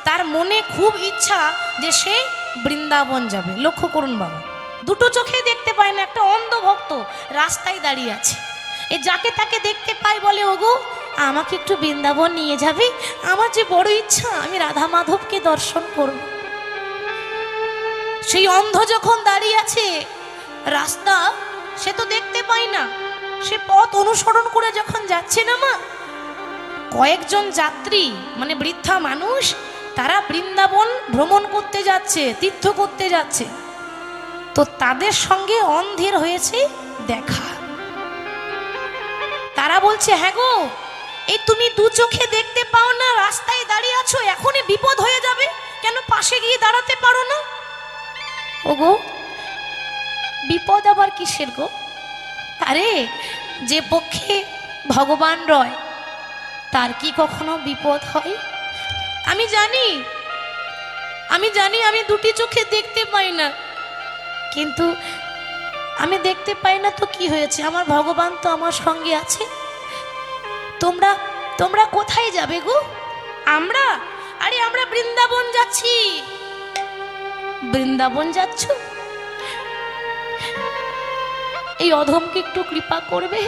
তার মনে খুব ইচ্ছা যে সে বৃন্দাবন যাবে। লক্ষ্য করুন বাবা, দুটো চোখে দেখতে পায় না, একটা অন্ধ ভক্ত রাস্তায় দাঁড়িয়ে আছে। এ যাকে তাকে দেখতে পায়, বলে ওগো আমাকে একটু বৃন্দাবন নিয়ে যাবে, আমার যে বড় ইচ্ছা আমি রাধা মাধবকে দর্শন করব। সেই অন্ধ যখন দাঁড়িয়ে আছে, রাস্তা সে তো দেখতে পায় না, সে পথ অনুসরণ করে যখন যাচ্ছে না মা, কয়েকজন যাত্রী মানে বৃদ্ধা মানুষ, তারা বৃন্দাবন ভ্রমণ করতে যাচ্ছে, তীর্থ করতে যাচ্ছে। তো তাদের সঙ্গে অন্ধের হয়েছে দেখা। তারা বলছে, হ্যাঁ গো, এই তুমি দু চোখে দেখতে পাও না, রাস্তায় দাঁড়িয়ে আছো, এখনই বিপদ হয়ে যাবে, কেন পাশে গিয়ে দাঁড়াতে পারো না? ওগো বিপদ আবার কিসের গো? আরে যে পক্ষে ভগবান রয় তার কি কখনো বিপদ হয়? আমি জানি আমি দুটি চোখে দেখতে পাই না, কিন্তু আমি দেখতে পাই না তো কি হয়েছে, আমার ভগবান তো আমার সঙ্গে আছে। তোমরা কোথায় যাবে গো? আরে আমরা বৃন্দাবন যাচ্ছি। বৃন্দাবন যাচ্ছ? এই অধমকে একটু কৃপা করবে,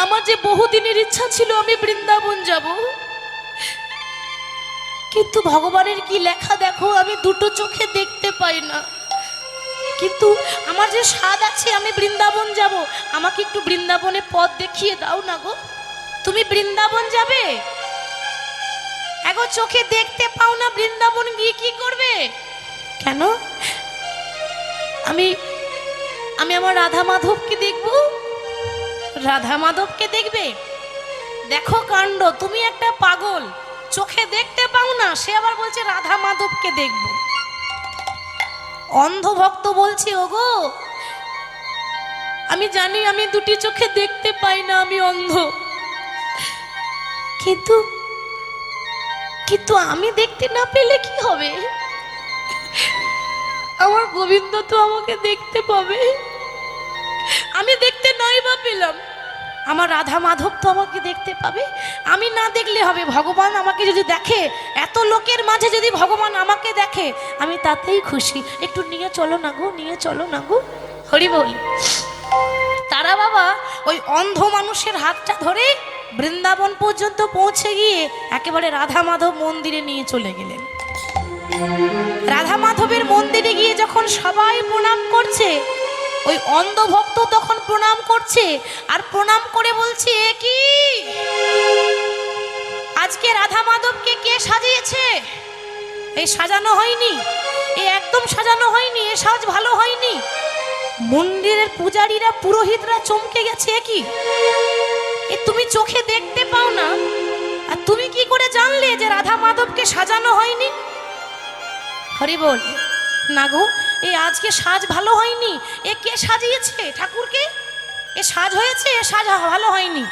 আমার যে বহুদিনের ইচ্ছা ছিল আমি বৃন্দাবন যাব, কিন্তু ভগবানের কি লেখা দেখো, আমি দুটো চোখে দেখতে পাই না, কিন্তু আমার যে স্বাদ আছে আমি বৃন্দাবন যাব, আমাকে একটু বৃন্দাবনে পথ দেখিয়ে দাও না গো। তুমি বৃন্দাবন যাবে? এগো চোখে দেখতে পাও না, বৃন্দাবন গিয়ে কি করবে? কেন? আমি আমার রাধা মাধবকে দেখব। রাধা মাধবকে দেখবে? দেখো কাণ্ড, তুমি একটা পাগল, চোখে দেখতে পাও না, সে আবার বলছে রাধা মাধবকে দেখব। অন্ধ ভক্ত বলছে, ওগো আমি জানি আমি দুটি চোখে দেখতে পাই না, আমি অন্ধ, কিন্তু আমি দেখতে না পেলে কি হবে? আমার গোবিন্দ তো আমাকে দেখতে পাবে, আমি দেখতে নাই বা পেলাম, আমার রাধা মাধব তো আমাকে দেখতে পাবে, আমি না দেখলে হবে? ভগবান আমাকে যদি দেখে, এত লোকের মাঝে যদি ভগবান আমাকে দেখে, আমি তাতেই খুশি। একটু নিয়ে চলো না গো, নিয়ে চলো না গো, হরি বল। তারা বাবা ওই অন্ধ মানুষের হাতটা ধরে বৃন্দাবন পর্যন্ত পৌঁছে গিয়ে একেবারে রাধা মাধব মন্দিরে নিয়ে চলে গেলেন। রাধা মাধবের মন্দিরে গিয়ে যখন সবাই প্রণাম করছে, ওই অন্ধ ভক্ত তখন প্রণাম করছে, আর প্রণাম করে বলছে, এ কি আজকে রাধা মাধবকে কে সাজিয়েছে? এই সাজানো হয়নি, এ একদম সাজানো হয়নি, এ সাজ ভালো হয়নি। মন্দিরের পূজারীরা পুরোহিতরা চমকে গেছে, এ কি, এ তুমি চোখে দেখতে পাও না, আর তুমি কি করে জানলে যে রাধা মাধবকে সাজানো হয়নি? হরি বল। না গো, এ আজকে সাজ ভালো হয়নি, এ কে সাজিয়েছে ঠাকুরকে? এ সাজ হয়েছে, এ সাজ ভালো হয়নি।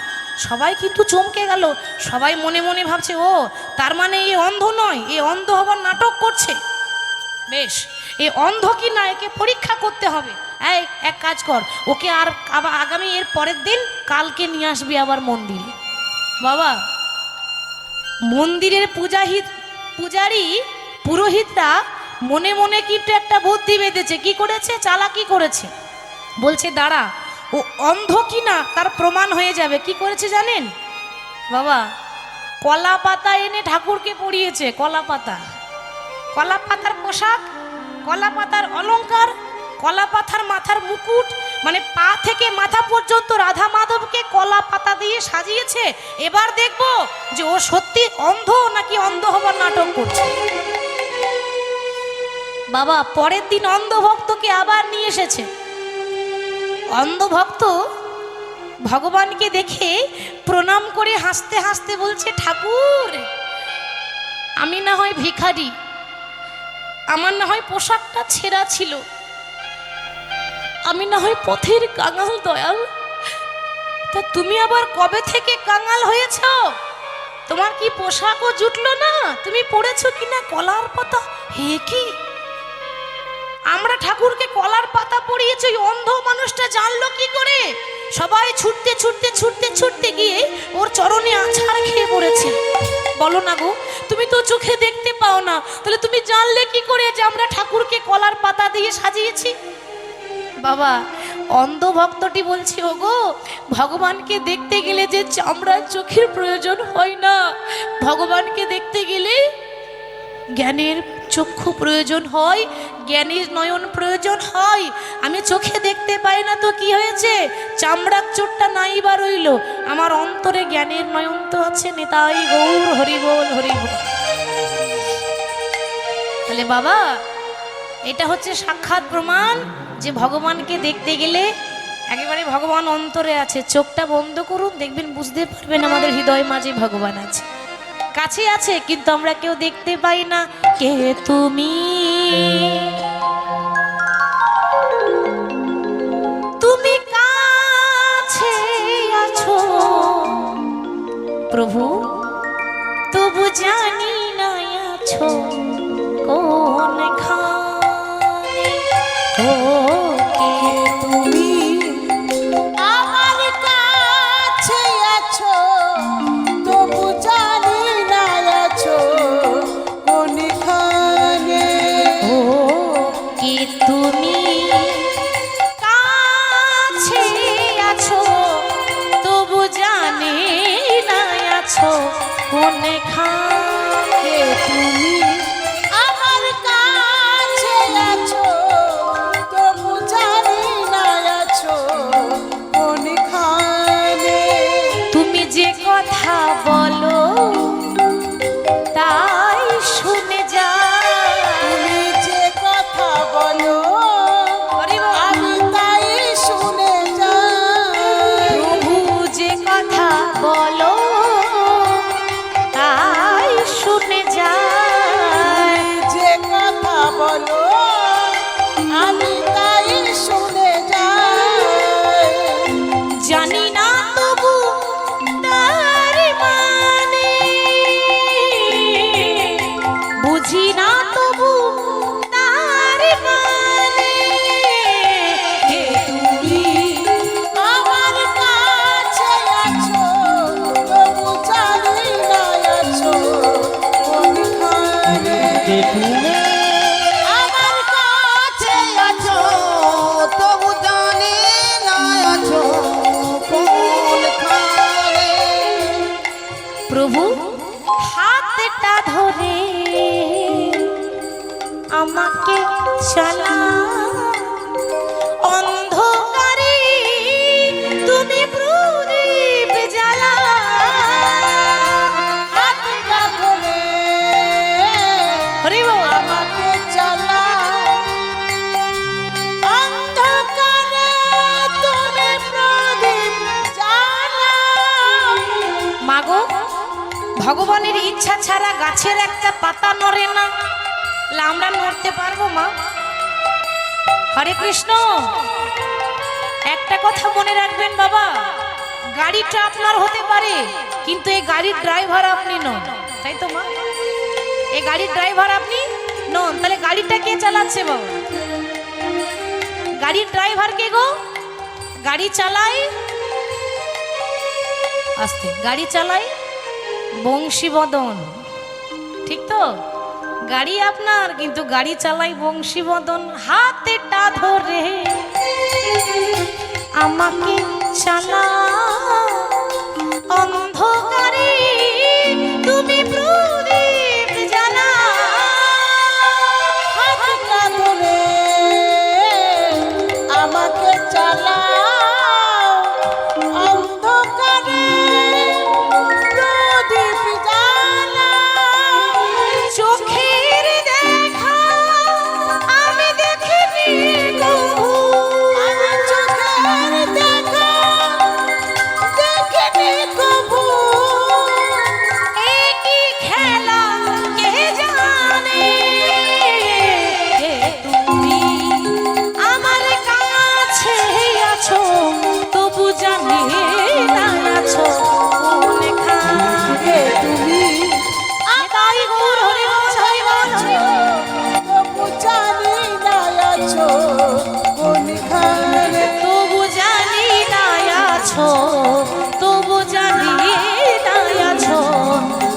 সবাই কিন্তু চমকে গেল, সবাই মনে মনে ভাবছে, ও তার মানে এ অন্ধ নয়, এ অন্ধ হবার নাটক করছে। বেশ, এ অন্ধ কি না একে পরীক্ষা করতে হবে। এক কাজ কর, ওকে আর আগামী এর পরের দিন কালকে নিয়ে আসবি আবার মন্দিরে। বাবা, মন্দিরের পূজারী পুরোহিতরা মনে মনে কিন্তু একটা বুদ্ধি বেঁধেছে। কি করেছে? চালাকি করেছে। বলছে দাঁড়া, ও অন্ধ কি না তার প্রমাণ হয়ে যাবে। কি করেছে জানেন বাবা? কলা পাতা এনে ঠাকুরকে পরিয়েছে। কলা পাতার পোশাক, কলা পাতার অলংকার, কলা পাতার মাথার মুকুট, মানে পা থেকে মাথা পর্যন্ত রাধা মাধবকে কলা পাতা দিয়ে সাজিয়েছে। এবার দেখবো যে ও সত্যি অন্ধ নাকি অন্ধ হবার নাটক করছে। বাবা, পরের দিন অন্ধ ভক্তকে আবার নিয়ে এসেছে। অন্ধ ভক্ত ভগবানকে দেখে প্রণাম করে হাসতে হাসতে বলছে, ঠাকুর আমি না হয় ভিখারি, আমার না হয় পোশাকটা ছেঁড়া ছিল, আমি না হয় পথের কাঙাল দয়াল, তা তুমি আবার কবে থেকে কাঙাল হয়েছ? তোমার কি পোশাকও জুটলো না? তুমি পড়েছো কিনা কলার পাতা? হে কি, আমরা ঠাকুরকে কলার পাতা পরিয়েছি, ওই অন্ধ মানুষটা জানলো কি করে? সবাই ছুটতে ছুটতে ছুটতে ছুটতে গিয়ে ওর চরণে আছাড় খেয়ে পড়েছে। বলো না গো, তুমি তো চোখে দেখতে পাও না, তাহলে তুমি জানলে কি করে যে আমরা ঠাকুরকে কলার পাতা দিয়ে সাজিয়েছি? বাবা, অন্ধ ভক্তটি বলছি, ওগো ভগবানকে দেখতে গেলে যে চামড়ার চোখের প্রয়োজন হয় না, ভগবানকে দেখতে গেলে জ্ঞানের চক্ষু প্রয়োজন হয়, জ্ঞানের নয়ন প্রয়োজন হয়। আমি চোখে দেখতে পাই না তো কি হয়েছে, চামড়ার চোটটা নাই বা রইল, আমার অন্তরে জ্ঞানের নয়ন তো আছে। নিতাই গৌর হরিবোল হরিবোল। তাহলে বাবা, এটা হচ্ছে সাক্ষাৎ প্রমাণ যে ভগবানকে দেখতে গেলে একেবারে ভগবান অন্তরে আছে। চোখটা বন্ধ করুন, দেখবেন, বুঝতে পারবেন আমাদের হৃদয় মাঝে ভগবান আছে, কাছে আছে, কিন্তু আমরা কেউ দেখতে পাই না। কে তুমি, তুমি কাছে আছো প্রভু, তবু জানি না আছো কোনখানে। ও কে তুমি, আমার কাছে আছো তবু জানি না আছো কোনখানে। ও কে তুমি, কাছে আছো তবু জানি না আছো কোনখানে। তুমি আমার কাছে আছো তবু জানি না আছো কোনখানে। তুমি যে কথা বলো তাই শুনে যা, তুমি যে কথা বলো আমি তাই শুনে যাই। প্রভু যে কথা বলো তাই শুনে যায়। যে কথা বলো আমি তাই শুনে যাই। জানি না তবু তার মানে, বুঝি না তবু তার মানে। হে তুমি, আমার কাছে আছো তবু জানি না আছো কোনখানে। আমার কাছে আছো তবু জানি না আছো কোনখানে। প্রভু হাতটা ধরে আমাকে চালা, অন্ধকারে তুমি প্রদীপ জ্বালা। হাতটা ধরে হরি বল। আমাকে চালাও, অন্ধকারে তুমি প্রদীপ জ্বালাও। মাগো, ভগবানের ইচ্ছা ছাড়া গাছের একটা পাতা নড়ে না, তাহলে আমরা নড়তে পারবো মা? হরে কৃষ্ণ। একটা কথা মনে রাখবেন বাবা, গাড়িটা আপনার হতে পারে, কিন্তু এই গাড়ির ড্রাইভার আপনি নন, তাই তো মা? এই গাড়ির ড্রাইভার আপনি নন, তাহলে গাড়িটা কে চালাচ্ছে বাবা? গাড়ির ড্রাইভার কে গো? গাড়ি চালায় আস্তে, গাড়ি চালায় বংশীবদন, ঠিক তো? গাড়ি আপনার, কিন্তু গাড়ি চালাই বংশীবদন। হাতেটা ধরে আমাকে চালা, অন্ধকারে তুমি প্রদীপ জ্বালা। হাতটা ধরে আমাকে চালাও, অন্ধকারে প্রদীপ জ্বালাও। চোখের দেখা আমি দেখিনি কভু, আমি চোখের দেখা দেখিনি কভু। এ কি খেলা কে জানে। হে তুমি আমার কাছে আছো তবু জানি না আছো কোনখানে। তুমি তাই গৌর হরি বল হরি বল হরি বল। তবু জানি না আছো কোনখানে। তবু জানি না আছো, তবু জানি না আছো,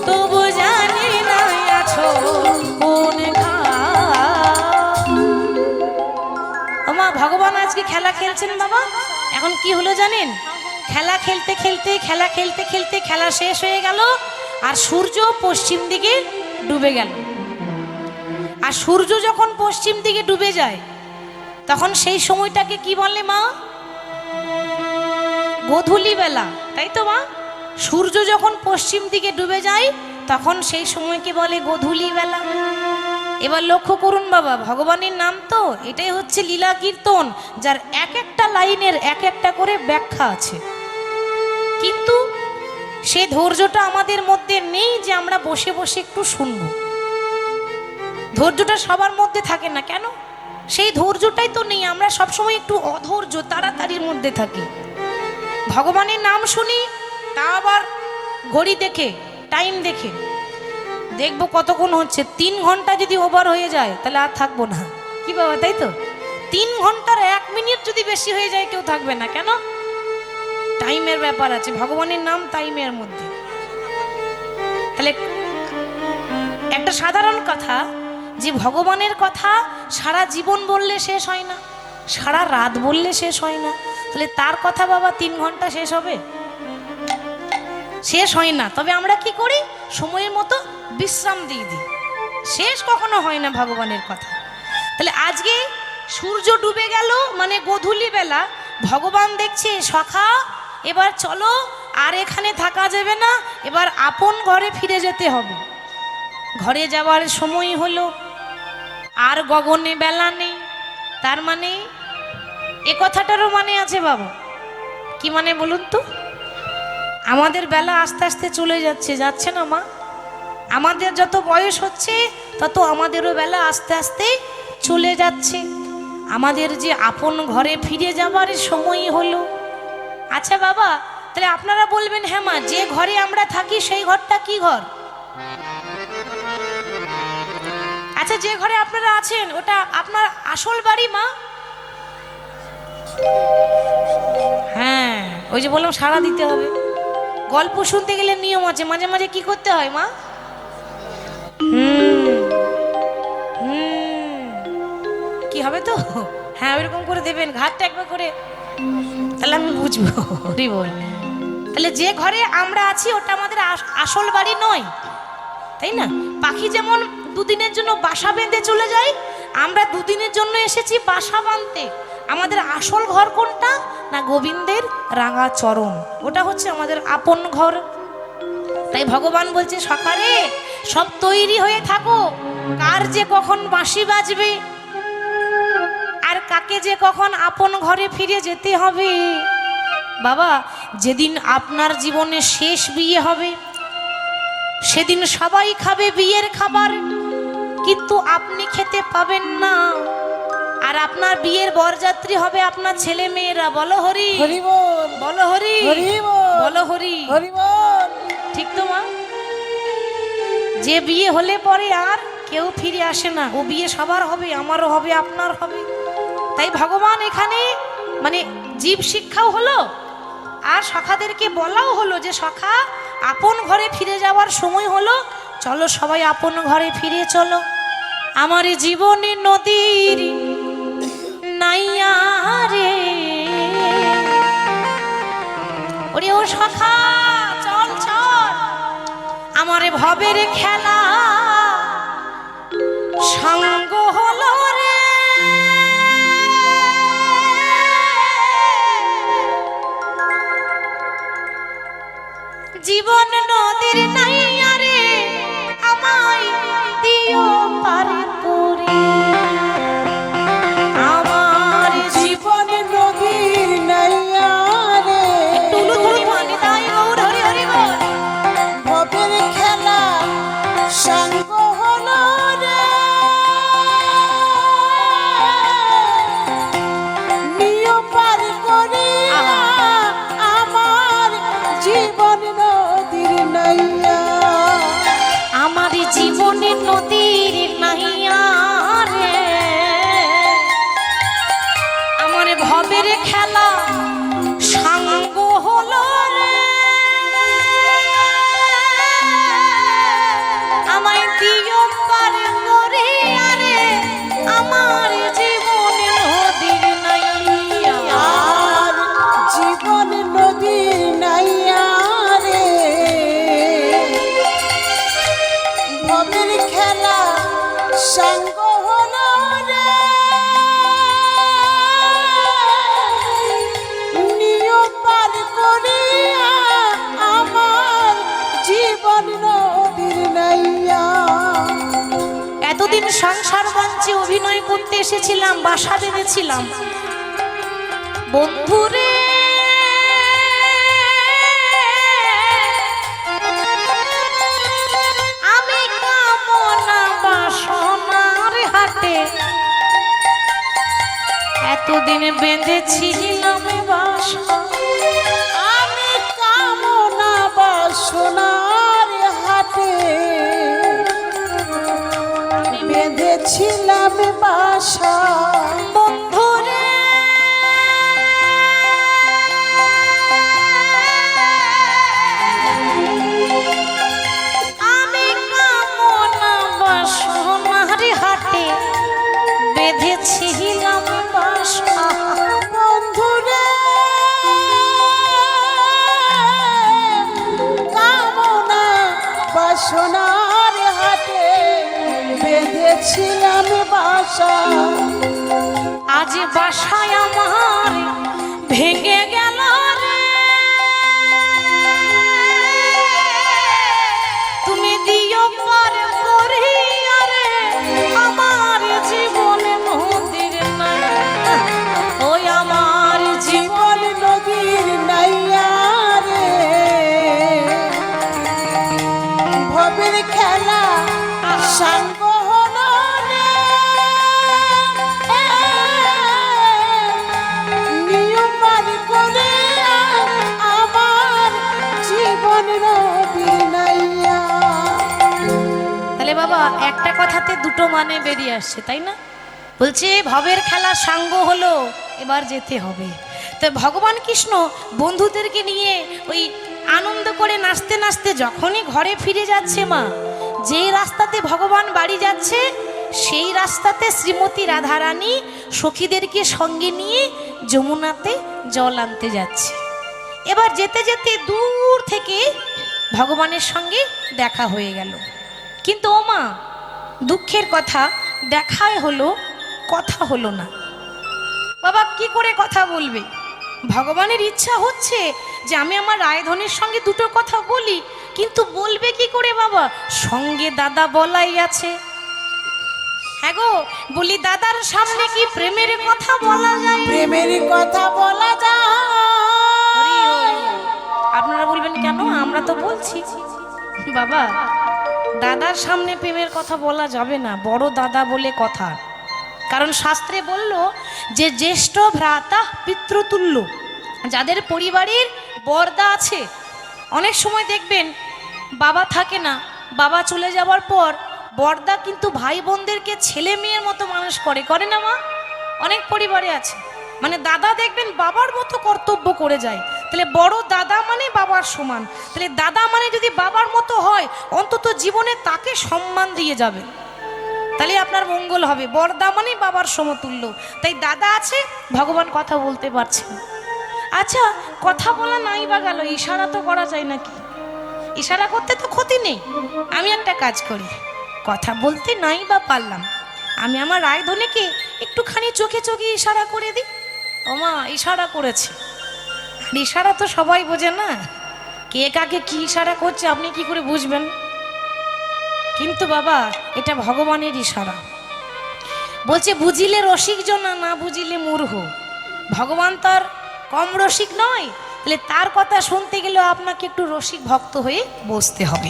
তবু জানি না আছো ভগবান আজকে খেলা খেলছেন বাবা। এখন কি হলো জানেন, খেলা খেলতে খেলতে খেলা শেষ হয়ে গেল, আর সূর্য পশ্চিম দিকে ডুবে গেল। আর সূর্য যখন পশ্চিম দিকে ডুবে যায় তখন সেই সময়টাকে কি বলে মা? গোধূলি বেলা, তাই তো মা? সূর্য যখন পশ্চিম দিকে ডুবে যায় তখন সেই সময়কে বলে গোধূলি বেলা। এবার লক্ষ্য করুন বাবা, ভগবানের নাম তো এটাই হচ্ছে লীলা কীর্তন, যার এক একটা লাইনের এক একটা করে ব্যাখ্যা আছে। কিন্তু সেই ধৈর্যটা আমাদের মধ্যে নেই যে আমরা বসে বসে একটু শুনব। ধৈর্যটা সবার মধ্যে থাকে না, কেন? সেই ধৈর্যটাই তো নেই। আমরা সবসময় একটু অধৈর্য, তাড়াতাড়ির মধ্যে থাকি। ভগবানের নাম শুনি, তা আবার ঘড়ি দেখে, টাইম দেখে দেখবো কতক্ষণ হচ্ছে। 3 ঘন্টা যদি ওভার হয়ে যায় তাহলে আর থাকবো না, কি বাবা, তাই তো? 3 ঘন্টার 1 মিনিট যদি বেশি হয়ে যায় কেউ থাকবে না, কেন? টাইমের ব্যাপার আছে। ভগবানের নাম টাইমের মধ্যে। তাহলে একটা সাধারণ কথা, যে ভগবানের কথা সারা জীবন বললে শেষ হয় না, সারা রাত বললে শেষ হয় না, তাহলে তার কথা বাবা 3 ঘন্টা শেষ হবে? শেষ হয় না। তবে আমরা কি করি? সময়ের মতো বিশ্রাম দিয়ে দিই, শেষ কখনো হয় না ভগবানের কথা। তাহলে আজকে সূর্য ডুবে গেল মানে গোধূলি বেলা, ভগবান দেখছে সখা এবার চলো, আর এখানে থাকা যাবে না, এবার আপন ঘরে ফিরে যেতে হবে। ঘরে যাওয়ার সময় হলো, আর গগনে বেলা নেই। তার মানে এ কথাটারও মানে আছে বাবা। কি মানে বলুন তো? আমাদের বেলা আস্তে আস্তে চলে যাচ্ছে, যাচ্ছে না মা? আমাদের যত বয়স হচ্ছে তত আমাদেরও বেলা আস্তে আস্তে চলে যাচ্ছে। আমাদের যে আপন ঘরে ফিরে যাবার সময় হলো। আচ্ছা বাবা, তাহলে আপনারা বলবেন, হ্যাঁ মা, যে ঘরে আমরা থাকি সেই ঘরটা কি ঘর? আচ্ছা, যে ঘরে আপনারা আছেন ওটা আপনার আসল বাড়ি মা? হ্যাঁ, ওই যে বললাম সাড়া দিতে হবে। গল্প শুনতে গেলে নিয়ম আছে, মাঝে মাঝে কি করতে হয় মা? কি হবে তো? হ্যাঁ, ওইরকম করে দেবেন, ঘাটটা একবার করে, তাহলে আমি বুঝবো। বল, তাহলে যে ঘরে আমরা আছি ওটা আমাদের আসল বাড়ি নয়, তাই না? পাখি যেমন 2 দিনের জন্য বাসা বেঁধে চলে যায়, আমরা 2 দিনের জন্য এসেছি বাসা বাঁধতে। আমাদের আসল ঘর কোনটা? না, গোবিন্দের রাঙা চরণ, ওটা হচ্ছে আমাদের আপন ঘর। তাই ভগবান বলছে, সকালে সব তৈরি হয়ে থাকো, কার যে কখন বাঁশি বাজবে আর কাকে যে কখন আপন ঘরে ফিরে যেতে হবে। বাবা, যেদিন আপনার জীবনে শেষ বিয়ে হবে সেদিন সবাই খাবে বিয়ের খাবার, কিন্তু আপনি খেতে পাবেন না। আর আপনার বিয়ের বরযাত্রী হবে আপনার ছেলে মেয়েরা। বলো হরি, হরি বল, বলো হরি, হরি বল, বলো হরি, হরি বল। ঠিক তো মা? যে বিয়ে হলে পরে আর কেউ ফিরে আসে না, ও বিয়ে সবার হবে, আমারও হবে, আপনার হবে। তাই ভগবান এখানে মানে জীব শিক্ষাও হলো, আর সখাদেরকে বলাও হলো যে সখা আপন ঘরে ফিরে যাওয়ার সময় হলো, চলো সবাই আপন ঘরে ফিরে চলো। আমার জীবনে নদীর নাইয়া রে, ওরে ও সখা চল চল, আমার ভবের খেলা সঙ্গ হলো রে। জীবন নদীর নাইয়া রে, আমায় দিও পার করে। আমার জীবন নদীর নাইয়া রে, টুলু টুলু মানে তাই গৌর হরি হরি বল। ভবের খেলা সঙ্গ হলো রে, নিয় পার করে আমার জীবন নদীর নাইয়া। আমার জীবনে নদীর নাহিয়া রে, আমার ভবের খেলা সাঙ্গ হলো রে। আমায় দিও পার করে আরে, আমার জীবনে নদীর সেদিন সংসার মঞ্চে অভিনয় করতে এসেছিলাম, বাসা বেঁধেছিলাম। বন্ধুরে আমি কামনা বাসনার হাটে এতদিন বেঁধেছিলাম বাসা। আমি কামনা বাসনার হাটে বেঁধেছিলাম বাসা। বন্ধুরে আমি কামনা বাসনার হাটে বেঁধেছিলাম বাসা। বন্ধুরে কামনা বাসনার হাটে বেঁধেছিলাম বাসা। আজ বাসায় আমার ভেঙে গেল রে, তুমি দিও পার করিয়া রে আমার জীবনে নদীর নাই, ওই আমার জীবন জীবন নদীর নাইয়া রে, ভবের খেলা সাঙ্গ হলো রে, নিয়ম পার করে আমার জীবন নদী নাইয়া। তাহলে বাবা একটা কথাতে দুটো মানে বেরিয়ে আসছে, তাই না? বলছে ভবের খেলা সাঙ্গ হলো, এবার যেতে হবে। তো ভগবান কৃষ্ণ বন্ধুদেরকে নিয়ে ওই আনন্দ করে নাচতে নাচতে যখনই ঘরে ফিরে যাচ্ছে, মা যেই রাস্তাতে ভগবান বাড়ি যাচ্ছে সেই রাস্তাতে শ্রীমতী রাধারানী সখীদেরকে সঙ্গে নিয়ে যমুনাতে জল আনতে যাচ্ছে। এবার যেতে যেতে দূর থেকে ভগবানের সঙ্গে দেখা হয়ে গেল। কিন্তু ও মা, দুঃখের কথা, দেখাই হলো, কথা হলো না। বাবা কি করে কথা বলবে? ভগবানের ইচ্ছা হচ্ছে যে আমি আমার রায়ধনের সঙ্গে দুটো কথা বলি, কিন্তু বলবে কি করে বাবা? সঙ্গে দাদা বলাই আছে। হ্যাঁ গো, বলি দাদার সামনে কি প্রেমের কথা বলা যায়? প্রেমের কথা বলা যায়। আপনারা বলবেন কেন? আমরা তো বলছি। বাবা, দাদার সামনে প্রেমের কথা বলা যাবে না, বড় দাদা বলে কথা। কারণ শাস্ত্রে বলল যে জ্যেষ্ঠ ভ্রাতা পিতৃতুল্য, যাদের পরিবারের বড়দা আছে। অনেক সময় দেখবেন বাবা থাকে না, বাবা চলে যাওয়ার পর বড়দা কিন্তু ভাই বোনদেরকে ছেলে মেয়ের মতো মানুষ করে, করে না মা? অনেক পরিবারে আছে, মানে দাদা দেখবেন বাবার মতো কর্তব্য করে যায়। তাহলে বড় দাদা মানে বাবার সমান, তাহলে দাদা মানে যদি বাবার মতো হয় অন্তত জীবনে তাকে সম্মান দিয়ে যাবে, তাহলে আপনার মঙ্গল হবে। বড়দা মানে বাবার সমতুল্য, তাই দাদা আছে, ভগবান কথা বলতে পারছেন। আচ্ছা, কথা বলা নাই বা গেল, ইশারা তো করা যায় নাকি? ইশারা করতে তো ক্ষতি নেই। আমি একটা কাজ করি, কথা বলতে নাই বা পারলাম, আমি আমার রায়ধনীকে একটুখানি চোখে চোখে ইশারা করে দিই। ও মা, ইশারা করেছে। আর ইশারা তো সবাই বোঝে না, কে কাকে কি ইশারা করছে আপনি কি করে বুঝবেন? কিন্তু বাবা, এটা ভগবানের ইশারা। বলছে বুঝিলে রসিক জনা, না বুঝিলে মূর্খ। ভগবান তার কম রসিক নয়, তাহলে তার কথা শুনতে গেলে আপনাকে একটু রসিক ভক্ত হয়ে বসতে হবে।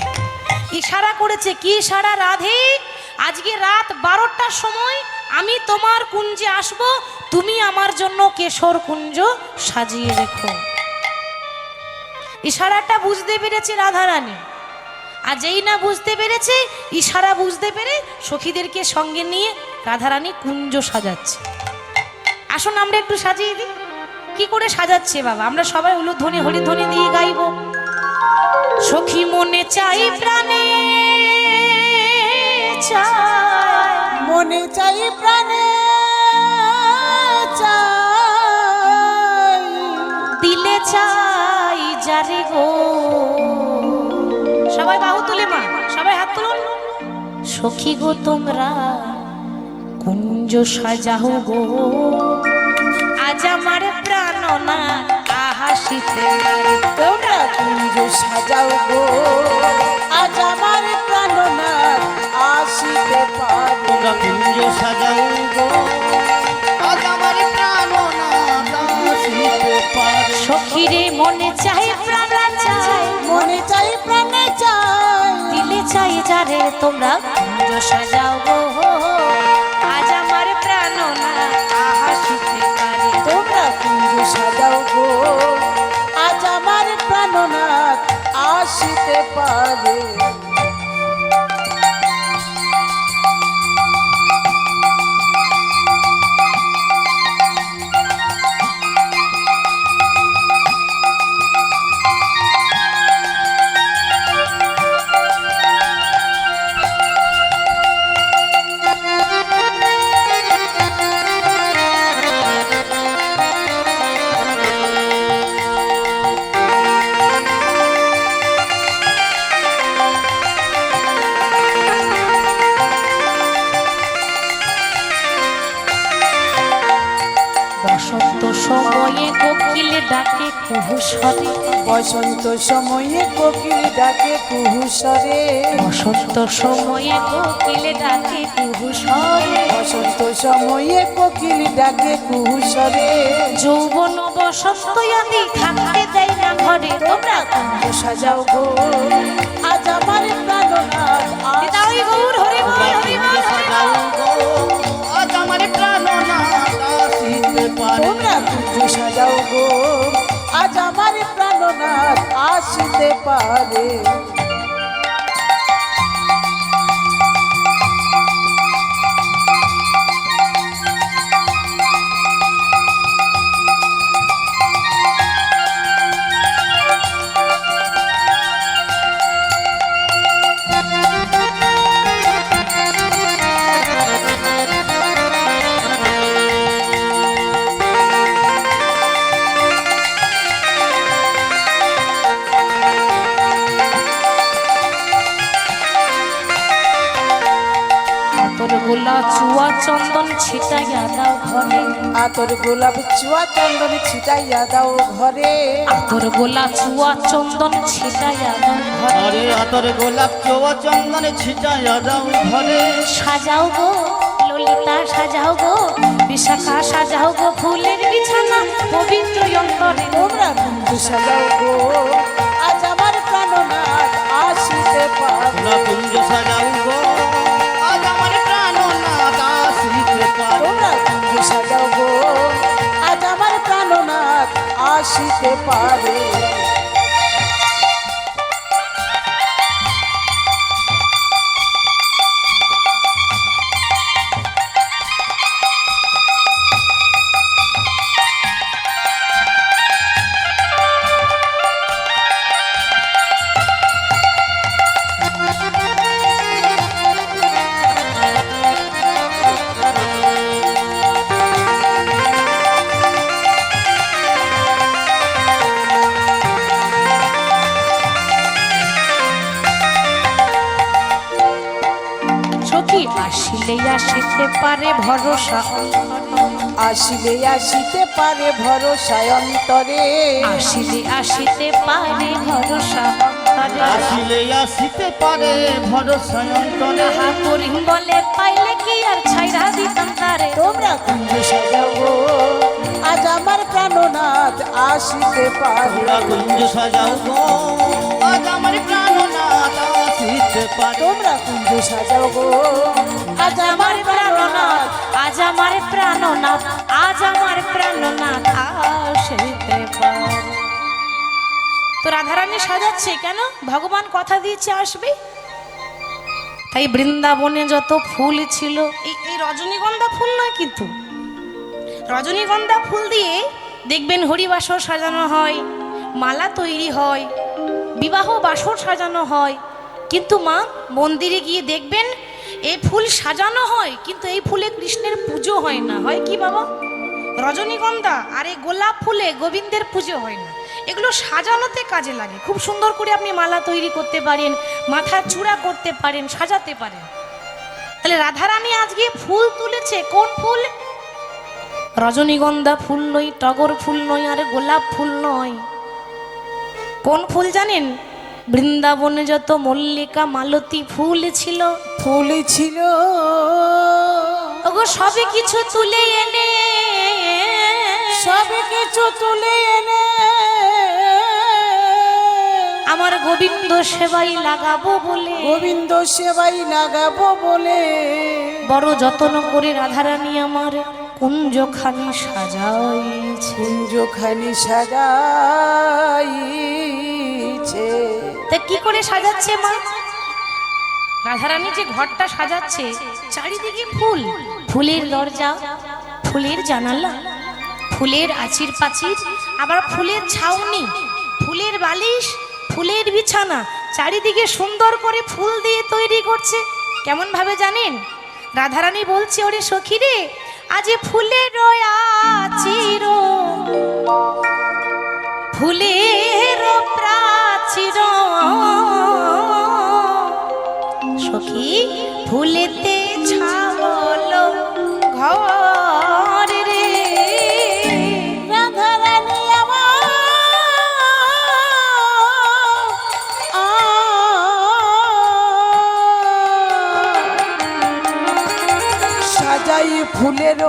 ইশারা করেছে, কি ইশারা? রাধে, আজকে রাত 12টার সময় আমি তোমার কুঞ্জে আসব, তুমি আমার জন্য কেশর কুঞ্জ সাজিয়ে রেখো। ইশারাটা বুঝতে পেরেছে রাধারানী। আর যেই না বুঝতে পেরেছে, ইশারা বুঝতে পেরে সখীদেরকে সঙ্গে নিয়ে রাধারানী কুঞ্জ সাজাচ্ছে। আসুন আমরা একটু সাজিয়ে দিই। কি করে সাজাচ্ছে বাবা? আমরা সবাই উলুধ্বনি হরিধ্বনি দিয়ে গাইব। সখী মনে চাই প্রাণে চাই, মনে চাই প্রাণে চাই, দিলে চাই যারে গো। সবাই বাহু তুলে মা, সবাই হাত তুলুন। সখী গো তোমরা কুঞ্জ সাজাও গো, আজ আমার প্রাণনা আহাসিতে। তোমরা কুঞ্জ সাজাও গো, আজ আমার প্রাণনাথ আসিতে পারে। তোমরা কুঞ্জ সাজাও গো আজ আমার প্রাণনাথ আসিতে পারে সখীরে মনে চাই প্রাণ চাই মনে চাই প্রাণে চাই দিলে চাই যারে তোমরা কুঞ্জ সাজাও গো আজ আমার প্রাণনাথ আসিতে পারে তোমরা কুঞ্জ সাজাও গো আজ আমার প্রাণনাথ আসিতে পারে বসন্ত সময়ে কোকিল ডাকে কুহুসরে বসন্ত সময়ে কোকিল ডাকে কুহুসরে বসন্ত সময়ে কোকিল ডাকে কুহুসরে বসন্ত সময়ে কোকিল ডাকে কুহুসরে যৌবন বসন্ত আদি থাকতে দেয় না ঘরে তোমরা কুঞ্জ সাজাও গো আজ আমার প্রাণনাথ তাই গৌর হরি বল হরি বল সাজাও গো আজ আমার প্রাণনাথ আসিতে পারে তোমরা কুঞ্জ সাজাও গো আজ আমার প্রাণনাথ আসিতে পারে তোর গোলা চুয়া চন্দন ছিটাইয়া দাও ঘরে আতর গোলাপ চুয়া চন্দন ছিটাইয়া দাও ঘরে তোর গোলা চুয়া চন্দন ছিটাইয়া দাও ঘরে আরে আতর গোলাপ চোয়া চন্দনে ছিটাইয়া দাও ঘরে সাজাও গো ললিতা সাজাও গো বিশাখা সাজাও গো ফুলের বিছানা পবিত্র অন্তরে তোমরা কুঞ্জ সাজাও গো আজ আমার প্রাণনাথ আসিতে পারে তোমরা কুঞ্জ সাজাও গো আজ আমার প্রাণনাথ আসিতে পারে তোমরা কুঞ্জ সাজাও গো আজ আমার প্রাণনাথ আসিতে পারে সখী আসিলে আসিতে পারে ভরসা আসিলে আসিতে পারে ভরসায় অন্তরে আসিলে আসিতে পারে ভরসা আসিলে আসিতে পারে ভরসা অন্তরে তাহা করিম বলে পাইলে কি আর ছাইরা দিতাম তারে তোমরা কুঞ্জ সাজাও গো আজ আমার প্রাণনাথ আসিতে পারে তোমরা কুঞ্জ সাজাও গো আজ আমার প্রাণনাথ আসিতে পারে তোমরা কুঞ্জ সাজাও গো আজ আমার প্রাণনাথ আজ আমার প্রাণনাথ আজ আমার প্রাণনাথ আসিতে পারে তো রাধারানী সাজাচ্ছে কেন ভগবান কথা দিয়েছে আসবে তাই বৃন্দাবনে যত ফুল ছিল এই রজনীগন্ধা ফুল নয় কিন্তু রজনীগন্ধা ফুল দিয়ে দেখবেন হরিবাসর সাজানো হয় মালা তৈরি হয় বিবাহ বাসর সাজানো হয় কিন্তু মা মন্দিরে গিয়ে দেখবেন এই ফুল সাজানো হয় কিন্তু এই ফুলে কৃষ্ণের পুজো হয় না হয় কি বাবা রজনীগন্ধা আর এই গোলাপ ফুলে গোবিন্দের পুজো হয় না এগুলো সাজানোতে কাজে লাগে খুব সুন্দর করে আপনি মালা তৈরি করতে পারেন মাথার চূড়া করতে পারেন সাজাতে পারেন তাহলে রাধারানী আজকে ফুল তুলেছে কোন ফুল রজনীগন্ধা ফুল নয় টগর ফুল নয় আর গোলাপ ফুল নয় কোন ফুল জানেন বৃন্দাবনে যত মল্লিকা মালতী ফুল ছিল, ফুল ছিল ওগো সবে কিছু তুলে এনে, সব কিছু তুলে এনে আমার গোবিন্দ সেবাই লাগাবো বলে, গোবিন্দ সেবাই লাগাবো বলে বড় যত্ন করে রাধারানী আমার কুঞ্জখানি সাজাইছে। কুঞ্জখানি সাজাইছে। তা কি করে সাজাচ্ছে মা? রাধারানী যে ঘরটা সাজাচ্ছে, চারিদিকে ফুল, ফুলের দরজা, ফুলের জানালা, ফুলের আচির পাচির, আবার ফুলের ছাউনি, ফুলের বালিশ, ফুলের বিছানা, চারিদিকে সুন্দর করে ফুল দিয়ে তৈরি করছে। কেমন ভাবে জানেন? রাধারানী বলছে, ওরে সখী রে, আজ ফুলের আচির, ফুলের প্রাচীর, সখী ফুলেতে ছাগল ঘর রে। রাধারানী সাজাই ফুলের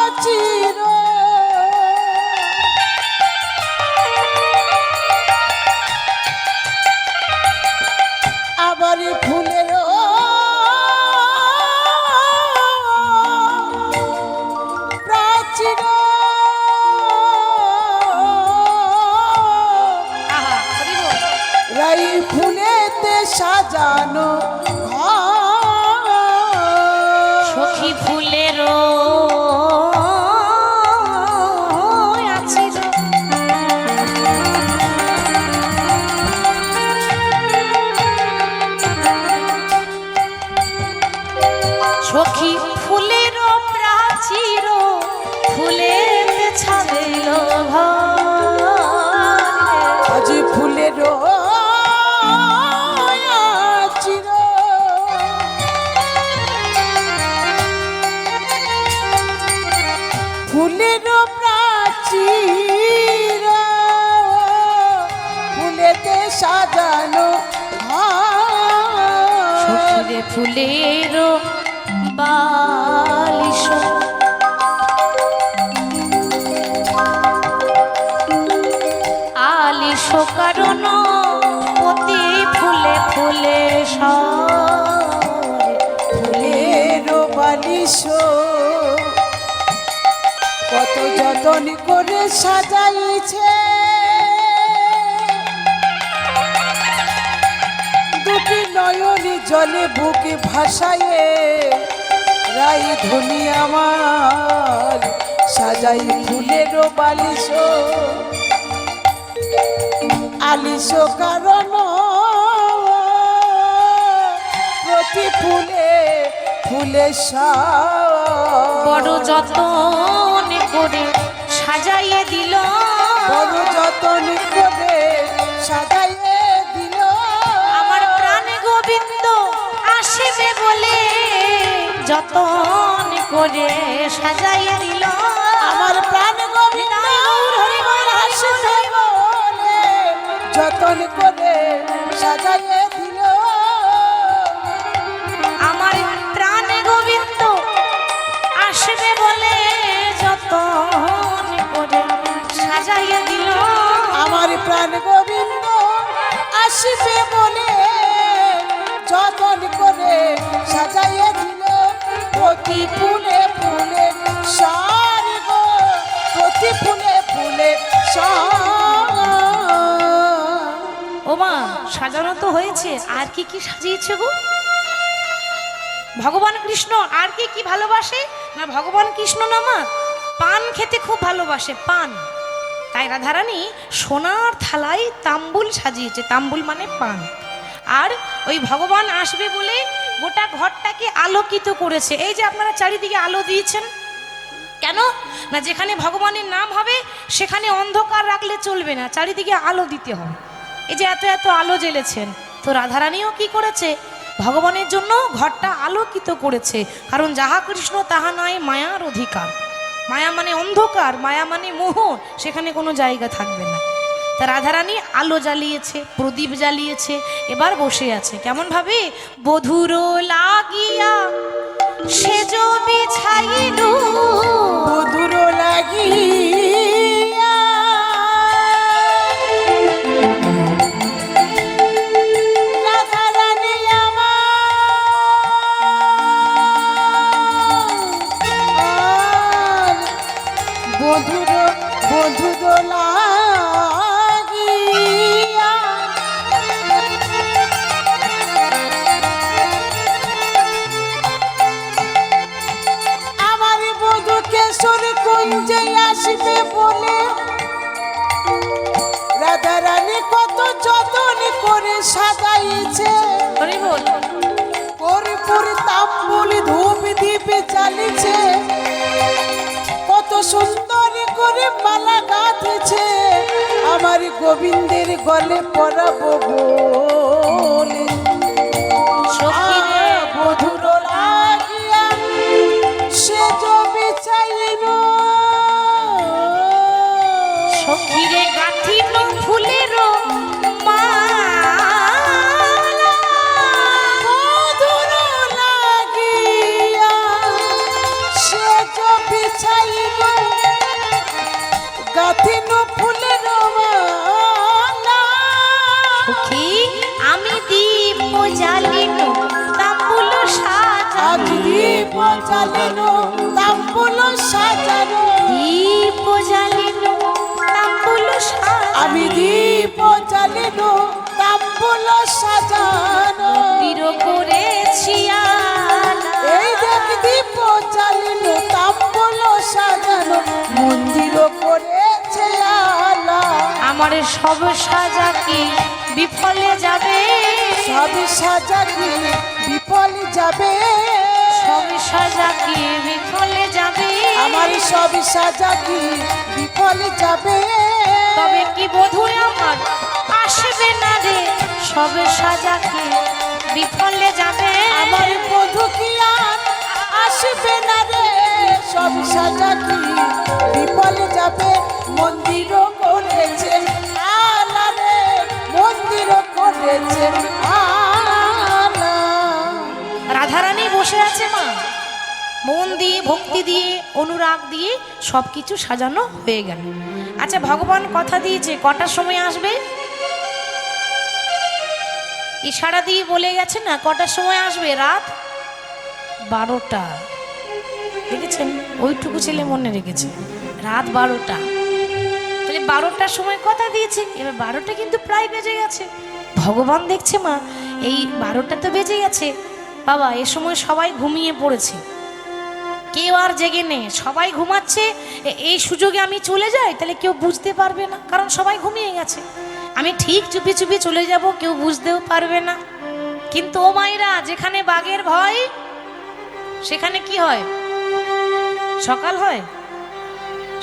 আচির। আবার ফুলের প্রাচীর। আহা, হরি বল। রাই ফুলেতে সাজানো ঘর। সখী ফুলের আচির, সখী ফুলের প্রাচীর, ফুলেতে ছাগল ঘর। আজ ফুলের আচির। ফুলের প্রাচীর, ফুলেতে সাজানো ঘর। সখীরে ফুলের বালিশ, আলিশ কারণ অতি ফুলে ফুলে সরে। ফুলের বালিশ কত যতন করে সাজাইছে। দুটি নয়নি জলে বুকে ভাসায়ে রাই ধনি আমার সাজাই ফুলের বালিশ। আলিশ কারণ প্রতি ফুলে ফুলে বড় যতন করে সাজাইয়ে দিল, বড় যতন করে সাজাইয়ে দিল। আমার প্রাণ গোবিন্দ আসবে বলে যতন করে সাজাইয়ে দিল। আমার প্রাণ গোবিন্দ আসবে বলে যতন করে সাজাইয়ে দিল। আমার প্রাণ গোবিন্দ আসবে বলে যতন করে সাজাইয়ে দিল। আমার প্রাণ গোবিন্দ আসবে বলে যতন করে সাজাইয়ে দিল। প্রতি ফুলে ফুলে সার গো, প্রতি ফুলে ফুলে সার। ওমা, সাজানো তো হয়েছে, আর কি কি সাজিয়েছে গো? ভগবান কৃষ্ণ আর কি কি ভালোবাসে না? ভগবান কৃষ্ণ না মা পান খেতে খুব ভালোবাসে, পান। তাই রাধারানী সোনার থালায় তাম্বুল সাজিয়েছে, তাম্বুল মানে পান। আর ওই ভগবান আসবে বলে গোটা ঘরটাকে আলোকিত করেছে। এই যে আপনারা চারিদিকে আলো দিয়েছেন, কেন না? যেখানে ভগবানের নাম হবে সেখানে অন্ধকার রাখলে চলবে না, চারিদিকে আলো দিতে হবে। এই যে এত এত আলো জ্বেলেছেন, তো রাধারানীও কি করেছে? ভগবানের জন্য ঘরটা আলোকিত করেছে। কারণ যাহা কৃষ্ণ তাহা নয় মায়ার অধিকার। মায়া মানে অন্ধকার, মায়া মানে মোহ, সেখানে কোনো জায়গা থাকবে না। তা রাধারানী আলো জ্বালিয়েছে, প্রদীপ জ্বালিয়েছে, এবার বসে আছে কেমন ভাবে, বধুর লাগিয়া সেজ বিছাইল, বধুর লাগিয়া রাধারানী আমার বধুর লাগিয়া আমার বধূ কেশর কুঞ্জে আসবে বলে রাধারানী কত যতন করে সাজাইছে, হরি বল। কর্পূর তাম্বুল ধূপ দীপে জ্বালিছে, কত সুন্দর করে মালা গাঁথেছে আমার গোবিন্দের গলে পরাবো বলে। সখী রে, বধুর লাগিয়া সেজ বিছাইল, সখী রে গাঁথিল ফুলের মালা, বধুর লাগিয়া সেজ বিছাইল, গাঁথিল ফুলের মালা। সখী আমি দীপ জ্বালিল তাম্বুল সাজা, আজ দীপ জ্বালানো তাম্বুল সাজানো, দীপ জ্বালিল তাম্বুল সাজা, আমি দীপ জ্বালানো তাম্বুল সাজানো। মন্দির করেছি আলা, এই দেখ দীপ জ্বালানো তাম্বুল সাজানো, মন্দির করেছে আলা। আমার সব সাজা কি বিফলে যাবে, সব সাজা কি বিফল যাবে, সব সাজা কি বিফলে যাবে, আমার সব সাজা কি বিফল যাবে। তবে কি বধূ আমার আসবে না রে, সব সাজা কি বিফলে যাবে, আমার বধূ কি আর আসবে না রে, সব সাজা কি বিফল যাবে। মন্দির করেছে আলা রে, মন্দির করেছে আলা। রাধারানী বসে আছে মা, মন দিয়ে ভক্তি দিয়ে অনুরাগ দিয়ে সব কিছু সাজানো হয়ে গেল। আচ্ছা ভগবান কথা দিয়েছে কটার সময় আসবে, ইশারা দিয়ে বলে গেছে না কটার সময় আসবে, রাত 12টা। দেখেছেন, ওইটুকু ছেলে মনে রেখেছে, রাত 12টা। তাহলে 12টার সময় কথা দিয়েছে, এবার 12টা কিন্তু প্রায় বেজে গেছে। ভগবান দেখছে মা এই 12টা তো বেজে গেছে, বাবা এ সময় সবাই ঘুমিয়ে পড়েছে, কেউ আর জেগে নেই, সবাই ঘুমাচ্ছে, এই সুযোগে আমি চলে যাই তাহলে কেউ বুঝতে পারবে না, কারণ সবাই ঘুমিয়ে গেছে। আমি ঠিক চুপি চুপি চলে যাব, কেউ বুঝতেও পারবে না। কিন্তু ও মায়েরা, যেখানে বাঘের ভয় সেখানে কি হয়, সকাল হয়,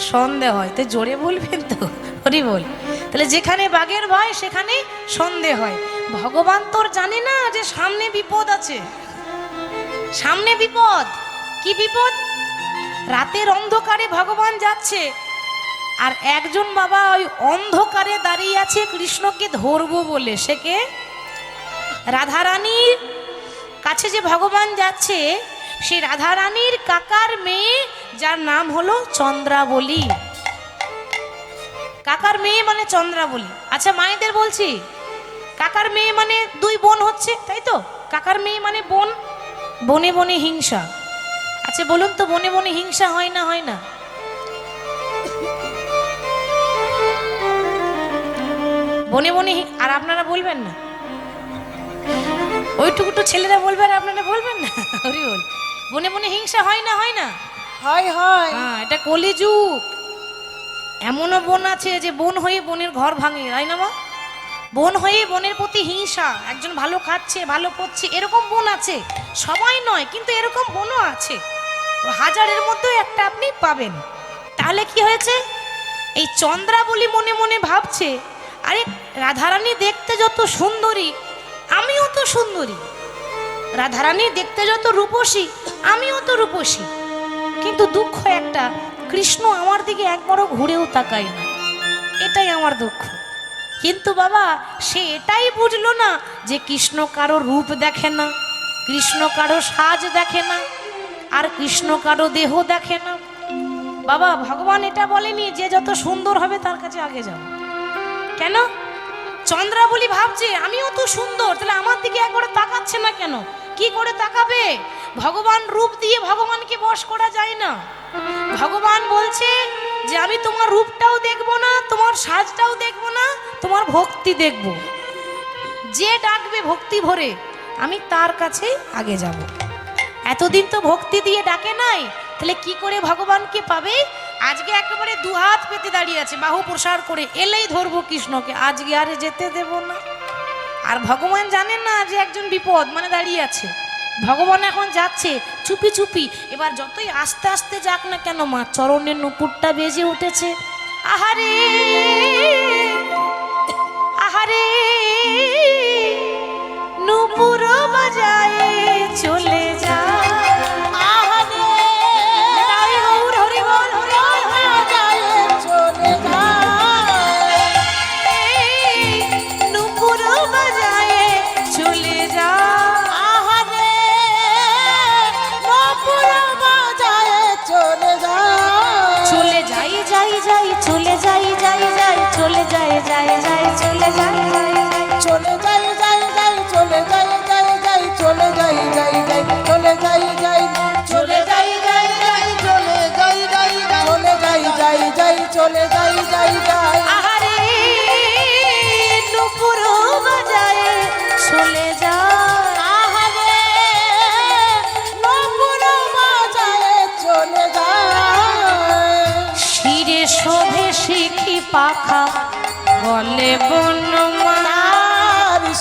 সন্ধে হয়। তো জোরে বলবেন তো, হরি বল। তাহলে যেখানে বাঘের ভয় সেখানে সন্ধে হয়। ভগবান তোর জানে না যে সামনে বিপদ আছে, সামনে বিপদ। কি বিপদ? রাতের অন্ধকারে ভগবান যাচ্ছে, আর একজন বাবা ওই অন্ধকারে দাঁড়িয়ে আছে কৃষ্ণকে ধরবো বলে। সে কে? রাধারানীর কাছে যে ভগবান যাচ্ছে, সেই রাধারানীর কাকার মেয়ে, যার নাম হলো চন্দ্রাবলী। কাকার মেয়ে মানে চন্দ্রাবলী। আচ্ছা মায়েদের বলছি, কাকার মেয়ে মানে দুই বোন হচ্ছে, তাই তো? কাকার মেয়ে মানে বোন, বনে বনে হিংসা। আচ্ছা বলুন তো, বনে বনে হিংসা হয় না, হয় না? বনে বনে আর আপনারা বলবেন না, ওইটুকু তো ছেলেরা বলবে আর আপনারা বলবেন না, হরি বল। বনে বনে হিংসা হয় না, হয় না? হয় হয়। হ্যাঁ, এটা কলিযুগ। এমনও বোন আছে যে বোন হয়ে বোনের ঘর ভাঙে, তাই না মা? বোন হয়ে বোনের প্রতি হিংসা, একজন ভালো খাচ্ছে ভালো পড়ছে, এরকম বোন আছে। সবাই নয়, কিন্তু এরকম বোনও আছে, হাজারের মধ্যে একটা আপনি পাবেন। তাহলে কি হয়েছে, এই চন্দ্রাবলী মনে মনে ভাবছে, আরে রাধারানী দেখতে যত সুন্দরী, আমিও তো সুন্দরী। রাধারানী দেখতে যত রূপসী, আমিও তো রূপসী। কিন্তু দুঃখ একটা, কৃষ্ণ আমার দিকে একবারও ঘুরেও তাকায় না, এটাই আমার দুঃখ। কিন্তু বাবা সে এটাই বুঝলো না যে কৃষ্ণ কারো রূপ দেখে না, কৃষ্ণ কারো সাজ দেখে না, আর কৃষ্ণ কারো দেহ দেখে না। বাবা ভগবান এটা বলেনি যে যত সুন্দর হবে তার কাছে আগে যাও। কেন? চন্দ্রাবলী ভাবছে আমিও তো সুন্দর, তাহলে আমার দিকে একবারে তাকাচ্ছে না কেন? কি করে তাকাবে? ভগবান রূপ দিয়ে ভগবানকে বশ করা যায় না। ভগবান বলছে যে আমি তোমার রূপটাও দেখবো না, তোমার সাজটাও দেখবো না, তোমার ভক্তি দেখব। যে ডাকবে ভক্তি ভরে আমি তার কাছে আগে যাব। এতদিন তো ভক্তি দিয়ে ডাকে নাই, তাহলে কি করে ভগবানকে পাবে? আজকে একেবারে দুহাত পেতে দাঁড়িয়ে আছে, বাহু প্রসার করে, এলেই ধরবো কৃষ্ণকে, আজকে আর যেতে দেব না। আর ভগবান জানেন না যে একজন বিপদ মানে দাঁড়িয়ে আছে। ভগবান এখন যাচ্ছে চুপি চুপি। এবার যতই আস্তে আস্তে যাক না কেন মা চরণের নুপুরটা বেজে উঠেছে। আহারে আহারে নুপুর বাজায় চলে যা। চলে যাই যাই যাই চলে যাই যাই যাই চলে যাই যাই চলে যাই যাই যাই চলে যাই যাই যাই চলে যাই যাই যাই চলে যাই যাই চলে যাই যাই যাই চলে যাই যাই যাই চলে যাই যাই যাই চলে যাই যাই যাই আহারে নুপুর বাজায় চলে যা। আহারে নুপুর বাজায় চলে যায়। শিরে শোভে শিখি পাখা গলে বনমালা,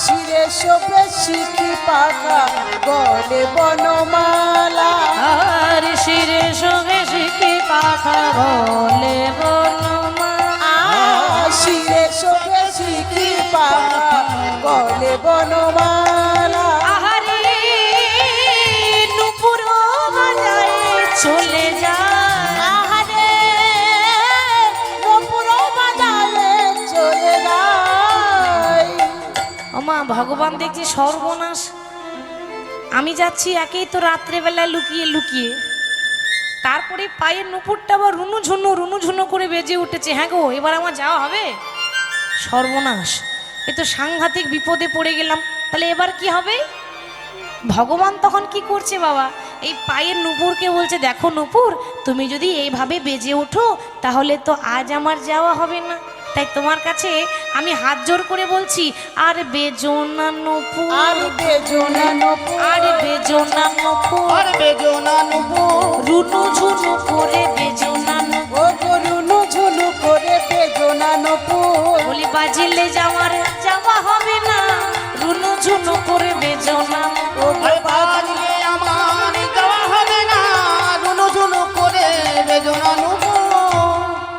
শিরে শোভে শিখি পাখা গলে বনমালা। আর শিরে শোভে শিখি পাখা গলে বনমালা, শিরে শোভে শিখি পাখা গলে বনমালা। আহারে নুপুর বাজায় চলে যা। আহারে নুপুর বাজালে চলে যায়। ওমা ভগবান দেখছি সর্বনাশ। আমি যাচ্ছি একেই তো রাত্রেবেলায় লুকিয়ে লুকিয়ে, তারপরে পায়ের নুপুরটা আবার রুনু ঝুনু করে বেজে উঠেছে। হ্যাঁ গো এবার আমার যাওয়া হবে? সর্বনাশ, এ তো সাংঘাতিক বিপদে পড়ে গেলাম। তাহলে এবার কি হবে? ভগবান তখন কি করছে বাবা, এই পায়ের নুপুরকে বলছে দেখো নুপুর, তুমি যদি এইভাবে বেজে ওঠো তাহলে তো আজ আমার যাওয়া হবে না। তাই তোমার কাছে আমি হাত জোর করে বলছি, আর বেজো না নুপুর, আর বেজো না নুপুর, আর বেজো না নুপুর, আর বেজো না নুপুর, রুনু ঝুনু করে বেজো না নুপুর। ও গরুনু ঝুনু করে বেজো না নুপুর। বলি বাজিলে যাওয়ার যাওয়া হবে না, রুনু ঝুনু করে বেজো না। ও আর বাজলে আমার যাওয়া হবে না, রুনু ঝুনু করে বেজো না নুপুর।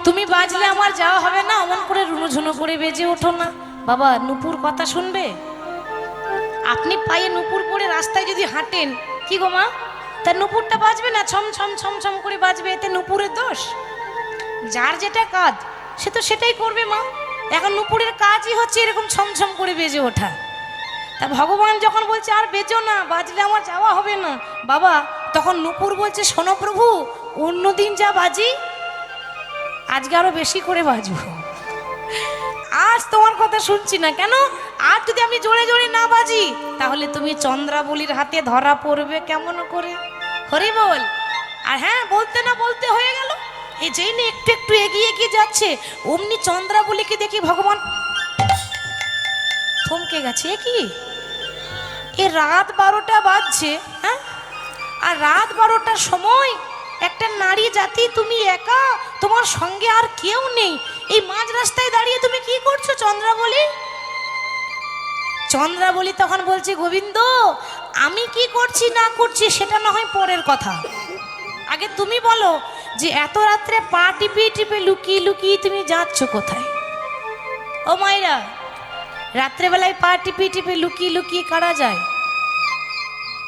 তুমি বাজলে আমার যাওয়া হবে না, অমন করে রুনু ঝুনু করে বেজে ওঠো না। বাবা নুপুর কথা শুনবে? আপনি পায়ে নুপুর পরে রাস্তায় যদি হাঁটেন, কি গো মা, তার নুপুরটা বাজবে না? ছম ছম ছম ছম করে বাজবে, এতে নুপুরের দোষ? যার যেটা কাজ সে তো সেটাই করবে মা। এখন নুপুরের কাজই হচ্ছে এরকম ছম ছম করে বেজে ওঠা। তা ভগবান যখন বলছে আর বেজো না, বাজলে আমার যাওয়া হবে না, বাবা তখন নুপুর বলছে শোনো প্রভু, অন্যদিন যা বাজি আজকে আরো বেশি করে বাজবো। আজ তোমার কথা শুনছি না। কেন? আজ যদি আমি জোরে জোরে না বাজি তাহলে তুমি চন্দ্রাবলীর হাতে ধরা পড়বে কেমন করে। হরি বল। আর হ্যাঁ, বলতে না বলতে হয়ে গেল। এই যেই না একটু একটু এগিয়ে এগিয়ে যাচ্ছে, অমনি চন্দ্রাবলীকে দেখি ভগবান থমকে গেছে। এ কি, এ রাত 12টা বাজছে, হ্যাঁ? আর রাত 12টার সময় একটা নারী জাতি, তুমি একা, তোমার সঙ্গে আর কেউ নেই, এই মাঝ রাস্তায় দাঁড়িয়ে তুমি কি করছো চন্দ্রাবলী? চন্দ্রাবলী তখন বলছে গোবিন্দ, আমি কি করছি না করছি সেটা না হয় পরের কথা, আগে তুমি বলো যে এত রাত্রে পা টিপে টিপে লুকিয়ে লুকিয়ে তুমি যাচ্ছ কোথায়? ও মায়েরা, রাত্রেবেলায় পা টিপে টিপে লুকিয়ে লুকিয়ে কারা যায়?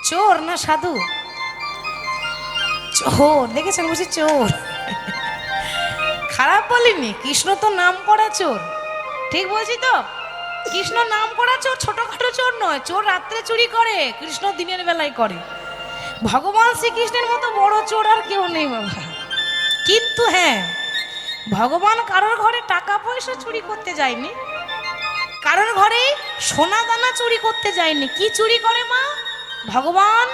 চোর না সাধু? চোর, দেখেছেন? বুঝি চোর। খারাপ বলিনি, কৃষ্ণ তো নাম করা চোর, ঠিক বলছি তো? কৃষ্ণ নাম করা চোর, ছোটখাটো চোর নয়। চোর রাত্রে চুরি করে, কৃষ্ণ দিনের বেলায় করে। ভগবান শ্রীকৃষ্ণের মতো বড় চোর আর কেউ নেই বাবা। কিন্তু হ্যাঁ, ভগবান কারোর ঘরে টাকা পয়সা চুরি করতে যায়নি, কারোর ঘরে সোনা দানা চুরি করতে যায়নি। কি চুরি করে মা? ভগবান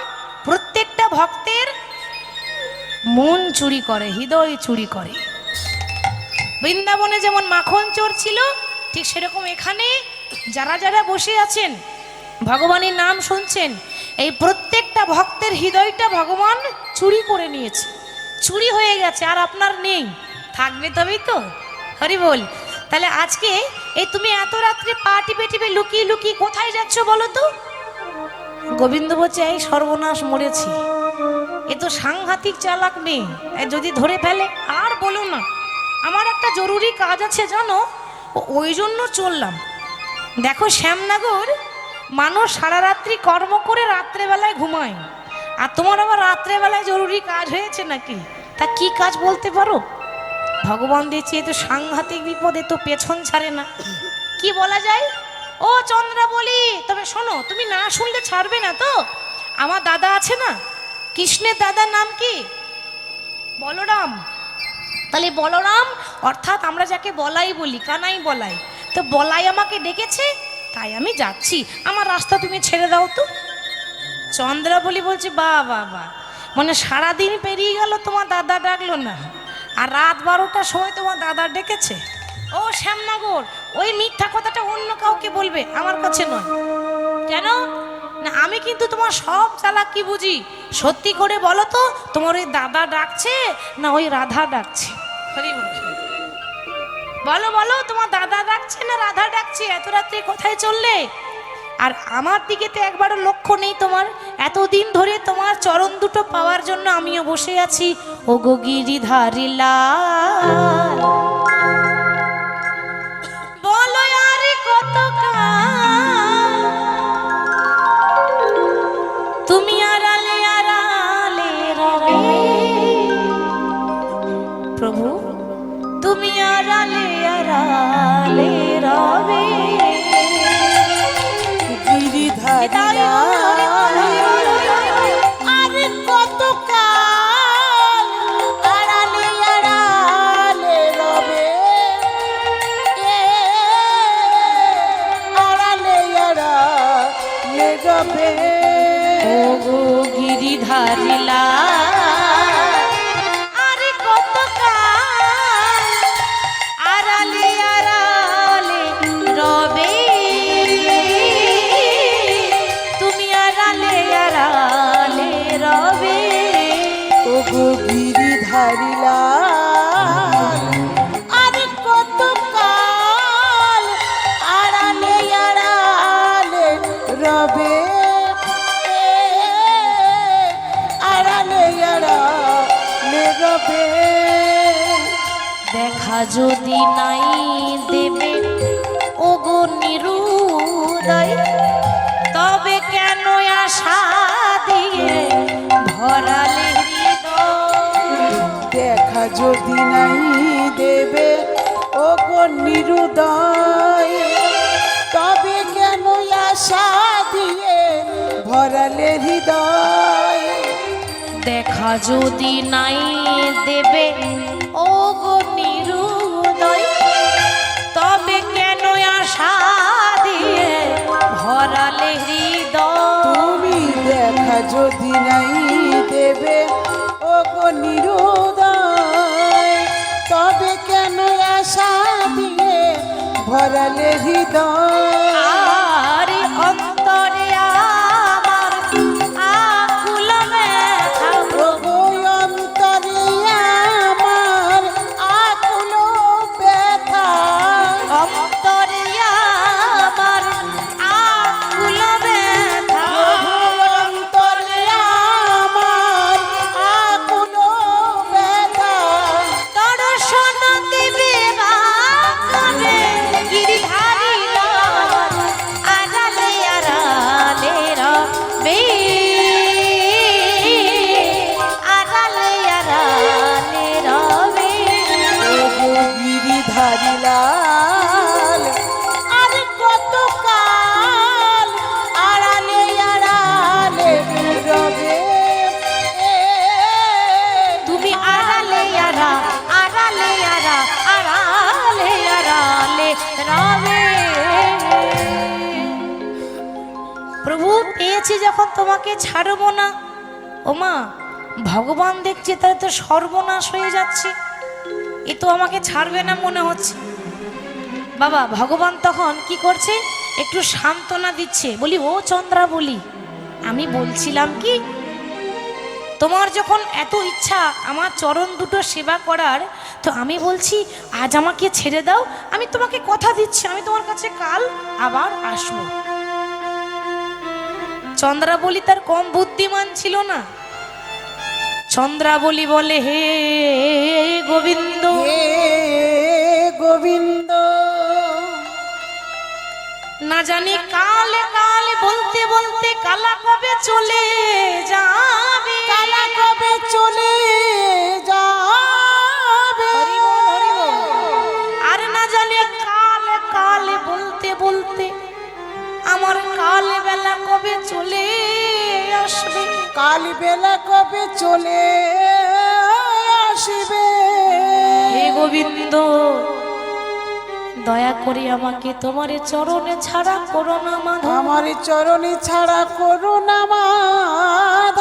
প্রত্যেকটা ভক্তের মন চুরি করে, হৃদয় চুরি করে। বৃন্দাবনে যেমন মাখন চোর ছিল, ঠিক সেরকম এখানে যারা যারা বসে আছেন, ভগবানের নাম শুনছেন, এই প্রত্যেকটা ভক্তের হৃদয়টা ভগবান চুরি করে নিয়েছে, চুরি হয়ে গেছে, আর আপনার নেই। থাকবে তবেই তো, হরি বল। তাহলে আজকে এই তুমি এত রাত্রে পা টিপে টিপে লুকিয়ে লুকিয়ে কোথায় যাচ্ছ বলো তো? গোবিন্দ বলছে এই সর্বনাশ, মরেছি। এ তো সাংঘাতিক চালাক নেই, যদি ধরে ফেলে। আর বলো না, আমার একটা জরুরি কাজ আছে জানো, ওই জন্য চললাম। দেখো শ্যামনগর মানুষ সারা রাত্রি কর্ম করে রাত্রেবেলায় ঘুমায়, আর তোমার আবার রাত্রেবেলায় জরুরি কাজ হয়েছে নাকি? তা কি কাজ বলতে পারো? ভগবান দিয়েছে, এ তো সাংঘাতিক বিপদ, এ তো পেছন ছাড়ে না। কি বলা যায়? ও চন্দ্রা বলি, তবে শোনো, তুমি না শুনলে ছাড়বে না তো। আমার দাদা আছে না, কৃষ্ণের দাদার নাম কি? বলরাম। তাহলে বলরাম অর্থাৎ আমরা যাকে বলাই বলি, কানাই বলাই, তো বলাই আমাকে ডেকেছে, তাই আমি যাচ্ছি, আমার রাস্তা তুমি ছেড়ে দাও তো। চন্দ্রা বলি বলছে বা বা বা, মানে সারাদিন পেরিয়ে গেল তোমার দাদা ডাকলো না, আর রাত 12টার সময় তোমার দাদা ডেকেছে। ও শ্যামনগর, ওই মিথ্যা কথাটা অন্য কাউকে বলবে, আমার কাছে নয়। কেন না? আমি কিন্তু তোমার সব চালাকি বুঝি। সত্যি করে বলো তো, তোমার ওই দাদা ডাকছে না ওই রাধা ডাকছে? বলো বলো, তোমার দাদা ডাকছে না রাধা ডাকছে? এত রাত্রে কোথায় চললে? আর আমার দিকে তো একবারও লক্ষ্য নেই তোমার। এতদিন ধরে তোমার চরণ দুটো পাওয়ার জন্য আমিও বসে আছি। ও গো গিরিধারী লাল, বলো আর কত কাল তুমি আড়ালে আড়ালে রবে। প্রভু তুমি আড়ালে আড়ালে রবে। গিরিধারী আর কত কাল আড়ালে আড়ালে রবে, আড়ালে আড়ালে রবে। ও গো গিরিধারী লাল, আর কত কাল আড়ালে আড়ালে রবে। তুমি আড়ালে আড়ালে রবে। ও গো গিরিধারী লাল, আর কত কাল আড়ালে আড়ালে রবে, আড়ালে আড়ালে রবে। দেখা যদি নাই দেবে ও গো নিরুদয়, তবে কেন আশা দিয়ে ভরালে হৃদয়? দেখা যদি নাই দেবে ও গো নিরুদয়, তবে কেন আশা দিয়ে ভরালে হৃদয়। দেখা যদি নাই দেবে ও গো নিরুদয়, তবে কেন আশা দিয়ে ভরালে হৃদয়? তুমি দেখা যদি নাই দেবে ও গো নিরুদয়, তবে কেন আশা দিয়ে ভরালে হৃদয়। আর অন্তরে আমার আকুল ব্যথা, প্রভু অন্তরে আমার আকুল ব্যথা, অন্তরে আমার আকুল ব্যথা। অন্তরে আমার আকুল ব্যথা। দর্শন দেবে বাঁকবে গিরিধারী লাল, বলেছি যখন তোমাকে ছাড়বো না, ওমা ভগবান দেখছে তাহলে তো সর্বনাশ হয়ে যাচ্ছে, এ তো আমাকে ছাড়বে না মনে হচ্ছে। বাবা ভগবান তখন কি করছে, একটু সান্ত্বনা দিচ্ছে। বলি ও চন্দ্রা, বলি আমি বলছিলাম কি, তোমার যখন এত ইচ্ছা আমার চরণ দুটো সেবা করার, তো আমি বলছি আজ আমাকে ছেড়ে দাও, আমি তোমাকে কথা দিচ্ছি আমি তোমার কাছে কাল আবার আসবো। চন্দ্রাবলী তার কম বুদ্ধিমান ছিল না। চন্দ্রাবলী বলে হে গোবিন্দ, হে গোবিন্দ, না জানি কালে কালে বলতে বলতে কালা কবে চলে যাবে, কালা কবে চলে যাবে, আর না জানি কালে কালে বলতে বলতে আমার কাল বেলা কবে চলে আসবে, কাল বেলা কবে চলে আসবে। হে গোবিন্দ দয়া করে আমাকে তোমার চরণে ছাড়া করো না মাধব, আমার চরণে ছাড়া করো না মাধব।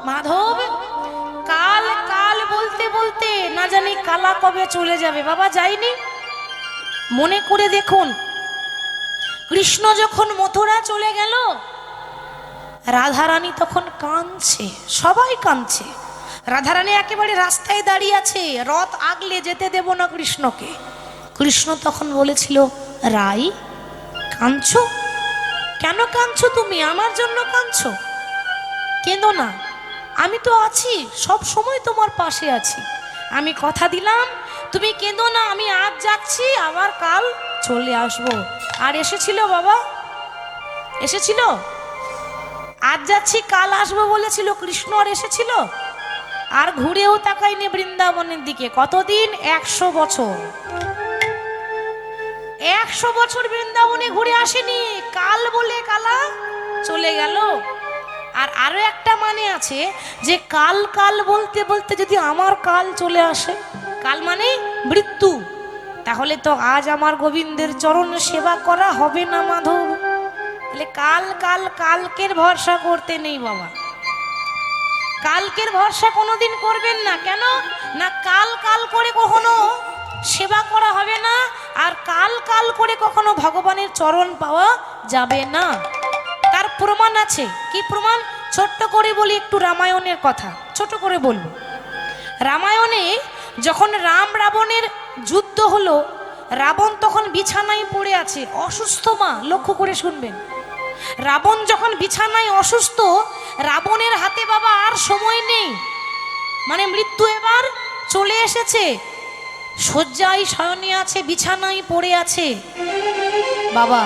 মাধব কাল কাল বলতে বলতে না জানি কালা কবে চলে যাবে। বাবা যাইনি, মনে করে দেখুন কৃষ্ণ যখন মথুরা চলে গেল, রাধারানী তখন কাঁদছে, সবাই কাঁদছে। রাধারানী একেবারে রাস্তায় দাঁড়িয়ে আছে, রথ আগলে যেতে দেব না কৃষ্ণকে। কৃষ্ণ তখন বলেছিল রাই কাঁদছো কেন, কাঁদছো তুমি, আমার জন্য কাঁদছো? কেঁদো না, আমি তো আছি, সব সময় তোমার পাশে আছি। আমি কথা দিলাম তুমি কেঁদো না, আমি আজ যাচ্ছি আবার কাল চলে আসবো। আর এসেছিল বাবা, এসেছিল, আজ যাচ্ছি কাল আসবো বলেছিল কৃষ্ণ, আর এসেছিল? আর ঘুরেও তাকায়নি বৃন্দাবনের দিকে। কতদিন? 100 বছর। 100 বছর বৃন্দাবনে ঘুরে আসেনি, কাল বলে কালা চলে গেল। আর আরো একটা মানে আছে যে কাল কাল বলতে বলতে যদি আমার কাল চলে আসে, কাল মানে মৃত্যু, তাহলে তো আজ আমার গোবিন্দের চরণ সেবা করা হবে না মাধব। তাহলে কাল কাল কালকের ভরসা করতে নেই বাবা, কালকের ভরসা কোনোদিন করবেন না। কেন না, কাল কাল করে কখনো সেবা করা হবে না, আর কাল কাল করে কখনো ভগবানের চরণ পাওয়া যাবে না। তার প্রমাণ আছে। কি প্রমাণ? ছোট্ট করে বলি একটু রামায়ণের কথা, ছোট করে বলবো। রামায়ণে যখন রাম রাবণের যুদ্ধ হলো, রাবণ তখন বিছানায় পড়ে আছে, অসুস্থ। মা লক্ষ্য করে শুনবেন, রাবণ যখন বিছানায় অসুস্থ, রাবণের হাতে বাবা আর সময় নেই, মানে মৃত্যু এবার চলে এসেছে। শয্যায় শয়নে আছে, বিছানায় পড়ে আছে। বাবা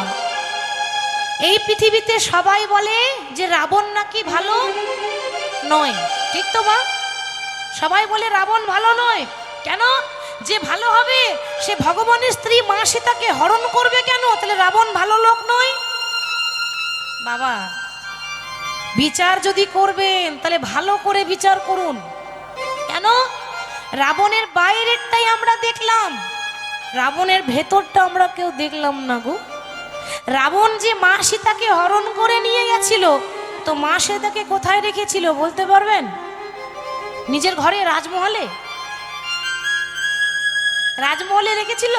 এই পৃথিবীতে সবাই বলে যে রাবণ নাকি ভালো নয়, ঠিক তো মা? সবাই বলে রাবণ ভালো নয়। কেন? যে ভালো হবে সে ভগবানের স্ত্রী মা সীতাকে হরণ করবে কেন? তাহলে রাবণ ভালো লোক নয়। বাবা বিচার যদি করবেন তাহলে ভালো করে বিচার করুন। কেন? রাবণের বাইরেরটাই আমরা দেখলাম, রাবণের ভেতরটা আমরা কেউ দেখলাম না গো। রাবণ যে মা সীতাকে হরণ করে নিয়ে গেছিল, তো মা সীতাকে কোথায় রেখেছিল বলতে পারবেন? নিজের ঘরে, রাজমহলে? রাজমহলে রেখেছিল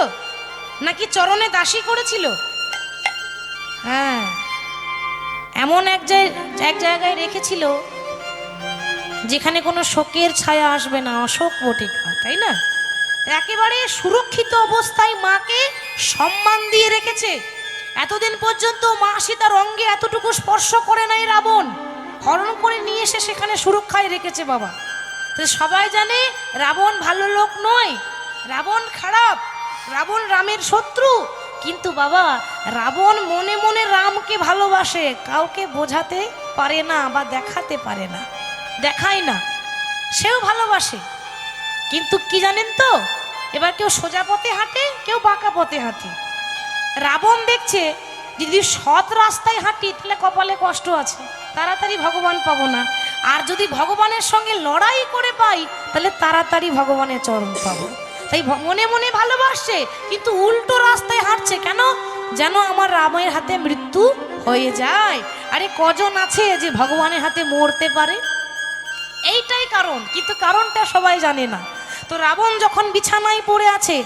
নাকি চরণে দাসী করেছিল? হ্যাঁ, এমন এক জায়গায় রেখেছিল যেখানে কোনো শোকের ছায়া আসবে না, অশোক বটিকা, তাই না? একেবারে সুরক্ষিত অবস্থায় মাকে সম্মান দিয়ে রেখেছে। এতদিন পর্যন্ত মা সীতার অঙ্গে এতটুকু স্পর্শ করে নাই রাবণ, হরণ করে নিয়ে এসে সেখানে সুরক্ষায় রেখেছে বাবা। তো সবাই জানে রাবণ ভালো লোক নয়, রাবণ খারাপ, রাবণ রামের শত্রু। কিন্তু বাবা রাবণ মনে মনে রামকে ভালোবাসে, কাউকে বোঝাতে পারে না বা দেখাতে পারে না, দেখায় না, সেও ভালোবাসে। কিন্তু কি জানেন তো, এবার কেউ সোজা পথে হাঁটে, কেউ বাঁকা পথে হাঁটে। রাবণ দেখছে যদি সৎ রাস্তায় হাঁটি তাহলে কপালে কষ্ট আছে, তাড়াতাড়ি ভগবান পাবো না, আর যদি ভগবানের সঙ্গে লড়াই করে পাই তাহলে তাড়াতাড়ি ভগবানের চরণ পাবো। তাই মনে মনে ভালোবাসছে, কিন্তু উল্টো রাস্তায় হাঁটছে। কেন? যেন আমার রামের হাতে মৃত্যু হয়ে যায়। আরে কজন আছে যে ভগবানের হাতে মরতে পারে? এইটাই কারণ, কিন্তু কারণটা সবাই জানে না। তো রাবণ যখন বিছানায় পড়ে আছে,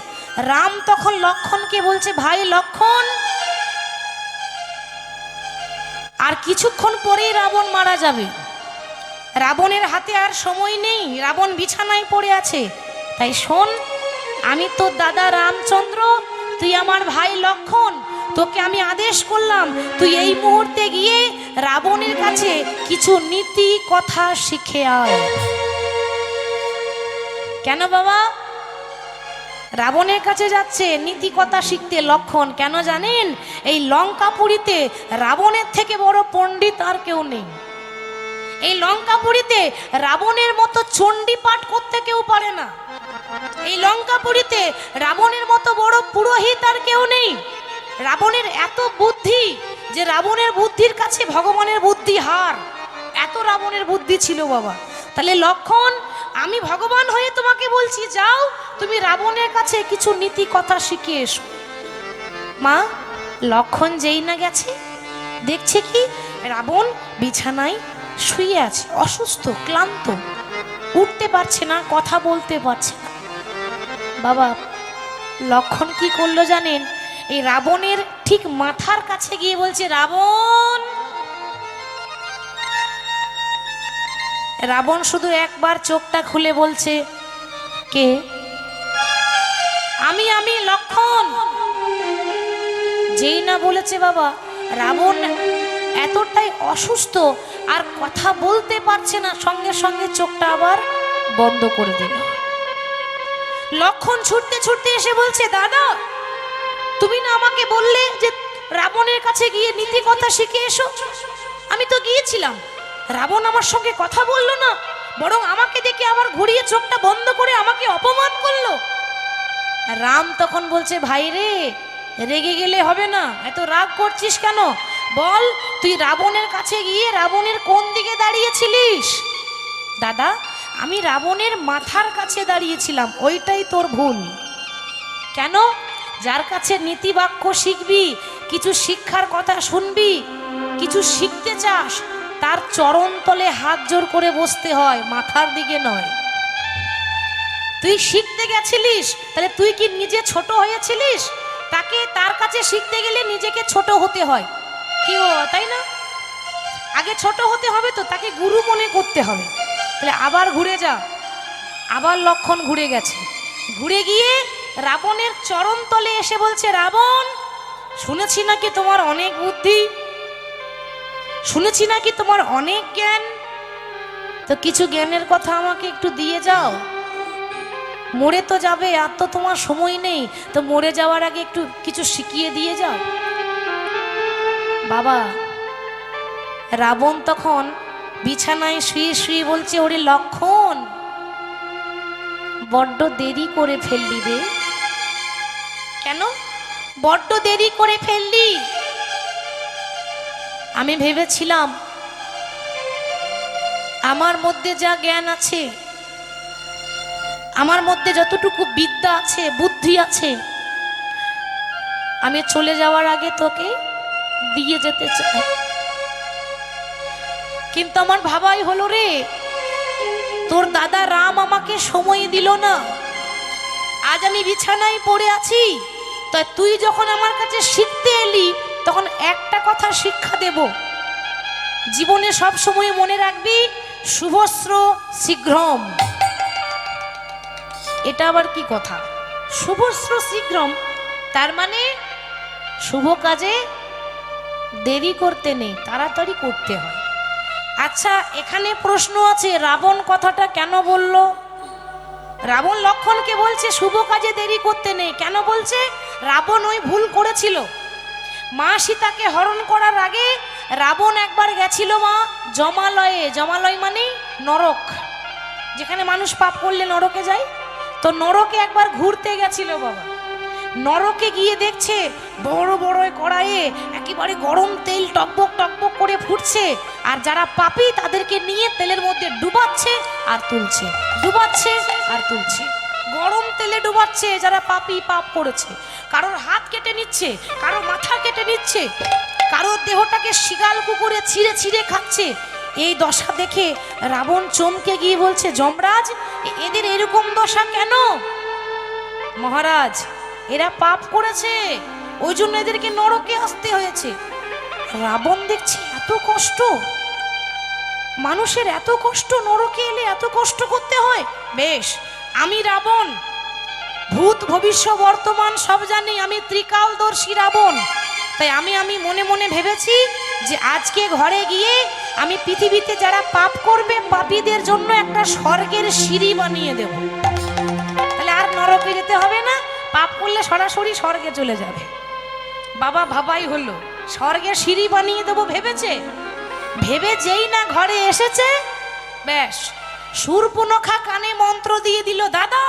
রাম তখন লক্ষণকে বলছে, ভাই লক্ষণ, আর কিছুক্ষণ পরেই রাবণ মারা যাবে, রাবণের হাতে আর সময় নেই, রাবণ বিছানায় পড়ে আছে। তাই শোন, আমি তোর দাদা রামচন্দ্র, তুই আমার ভাই লক্ষণ, তোকে আমি আদেশ করলাম তুই এই মুহূর্তে গিয়ে রাবণের কাছে কিছু নীতি কথা শিখে আয়। কেন বাবা? রাবণের কাছে যাচ্ছে নীতি কথা শিখতে লক্ষণ, কেন জানেন? এই লঙ্কাপুরীতে রাবণের থেকে বড় পণ্ডিত আর কেউ নেই। এই লঙ্কাপুরীতে রাবণের মতো চণ্ডী পাঠ করতে কেউ পারে না। এই লঙ্কাপুরীতে রাবণের মতো বড় পুরোহিত আর কেউ নেই। রাবণের এত বুদ্ধি যে রাবণের বুদ্ধির কাছে ভগবানের বুদ্ধি হার, এত রাবণের বুদ্ধি ছিল বাবা। তাহলে লক্ষণ, আমি ভগবান হয়ে তোমাকে বলছি, যাও তুমি রাবণের কাছে কিছু নীতি কথা শিখে এসো। মা, লক্ষণ যেই না গেছে, দেখছে কি রাবণ বিছানায় শুয়ে আছে, অসুস্থ, ক্লান্ত, উঠতে পারছে না, কথা বলতে পারছে না। বাবা, লক্ষণ কি করলো জানেন? এই রাবণের ঠিক মাথার কাছে গিয়ে বলছে, রাবণ। রাবণ শুধু একবার চোখটা খুলে বলছে, কে? আমি লক্ষণ। যেই না বলেছে বাবা, রাবণ এতটাই অসুস্থ আর কথা বলতে পারছে না, সঙ্গে সঙ্গে চোখটা আবার বন্ধ করে দিল। লক্ষণ ছুটতে ছুটতে এসে বলছে, দাদা, তুমি না আমাকে বললে যে রাবণের কাছে গিয়ে নীতি কথা শিখে এসো? আমি তো গিয়েছিলাম, রাবণ আমার সঙ্গে কথা বললো না, বরং আমাকে দেখে আবার ঘুরিয়ে চোখটা বন্ধ করে আমাকে অপমান করলো। রাম তখন বলছে, ভাই রে, রেগে গেলে হবে না, এত রাগ করছিস কেন? বল, তুই রাবণের কাছে গিয়ে রাবণের কোন দিকে দাঁড়িয়েছিলিস? দাদা, আমি রাবণের মাথার কাছে দাঁড়িয়েছিলাম, ওইটাই তোর ভুল। কেন? যার কাছে নীতি বাক্য শিখবি, কিছু শিক্ষার কথা শুনবি, কিছু শিখতে চাস, তার চরণ তলে হাত জোর করে বসতে হয়, মাথার দিকে নয়। তুই শিখতে গেছিলিস, তাহলে তুই কি নিজে ছোট হয়েছিলিস? তার কাছে শিখতে গেলে নিজেকে ছোট হতে হয়, কি তাই না? আগে ছোট হতে হবে, তো তাকে গুরু মনে করতে হবে। তাহলে আবার ঘুরে যা, আবার লক্ষণ ঘুরে গেছে, ঘুরে গিয়ে রাবণের চরণ তলে এসে বলছে, রাবণ, শুনেছি নাকি তোমার অনেক বুদ্ধি, শুনেছি নাকি তোমার অনেক জ্ঞান, তো কিছু জ্ঞানের কথা আমাকে একটু দিয়ে যাও। মরে তো যাবে, আর তো তোমার সময় নেই, তো মরে যাওয়ার আগে একটু কিছু শিখিয়ে দিয়ে যাও। বাবা, রাবণ তখন বিছানায় শুয়ে শুয়ে বলছে, ওরে লক্ষণ, বড্ড দেরি করে ফেললি রে। কেন বড্ড দেরি করে ফেললি? আমি ভেবেছিলাম আমার মধ্যে যা জ্ঞান আছে, আমার মধ্যে যতটুকু বিদ্যা আছে, বুদ্ধি আছে, আমি চলে যাওয়ার আগে তোকে দিয়ে যেতে চাই। কিন্তু আমার ভাবাই হলো রে, তোর দাদা রাম আমাকে সময় দিল না, আজ আমি বিছানায় পড়ে আছি। তাই তুই যখন আমার কাছে শিখতে এলি, তখন একটা কথা শিক্ষা দেব, জীবনে সব সময় মনে রাখবি, শুভস্র শীঘ্রম। এটা আবার কি কথা? শুভস্র শীঘ্রম, তার মানে শুভ কাজে দেরি করতে নেই, তাড়াতাড়ি করতে হয়। আচ্ছা, এখানে প্রশ্ন আছে, রাবণ কথাটা কেন বলল? রাবণ লক্ষণকে বলছে শুভ কাজে দেরি করতে নেই, কেন বলছে? রাবণ ওই ভুল করেছিল। মা সীতাকে হরণ করার আগে রাবণ একবার গেছিল মা জমালয়ে, জমালয় মানে নরক, যেখানে মানুষ পাপ করলে নরকে যায়। তো নরকে একবার ঘুরতে গেছিল বাবা। নরকে গিয়ে দেখছে বড় বড় কড়াইয়ে একেবারে গরম তেল টকবক টকবক করে ফুটছে, আর যারা পাপী তাদেরকে নিয়ে তেলের মধ্যে ডুবাচ্ছে আর তুলছে, ডুবাচ্ছে আর তুলছে, গরম তেলে ডুবাচ্ছে যারা পাপী, পাপ করেছে। কারোর হাত কেটে নিচ্ছে, কারো মাথা কেটে নিচ্ছে, কারোর দেহটাকে শিগাল কুকুরে ছিঁড়ে ছিঁড়ে খাচ্ছে। এই দশা দেখে রাবণ চমকে গিয়ে বলছে, যমরাজ এদের এরকম দশা কেন? মহারাজ, এরা পাপ করেছে, ওই জন্য এদেরকে নরকে আসতে হয়েছে। রাবণ দেখছে এত কষ্ট, মানুষের এত কষ্ট, নরকে এলে এত কষ্ট করতে হয়। বেশ, আমি রাবণ, ভূত ভবিষ্য বর্তমান সব জানি, আমি ত্রিকালদর্শী রাবণ। তাই আমি মনে মনে ভেবেছি যে আজকে ঘরে গিয়ে আমি পৃথিবীতে যারা পাপ করবে পাপীদের জন্য একটা স্বর্গের সিঁড়ি বানিয়ে দেব। তাহলে আর নরকে যেতে হবে না, পাপ করলে সরাসরি স্বর্গে চলে যাবে। বাবা ভাবাই হলো, স্বর্গের সিঁড়ি বানিয়ে দেবো ভেবেছে। ভেবে যেই না ঘরে এসেছে, ব্যাস শূর্পণখা কানে মন্ত্র দিয়ে দিল, দাদা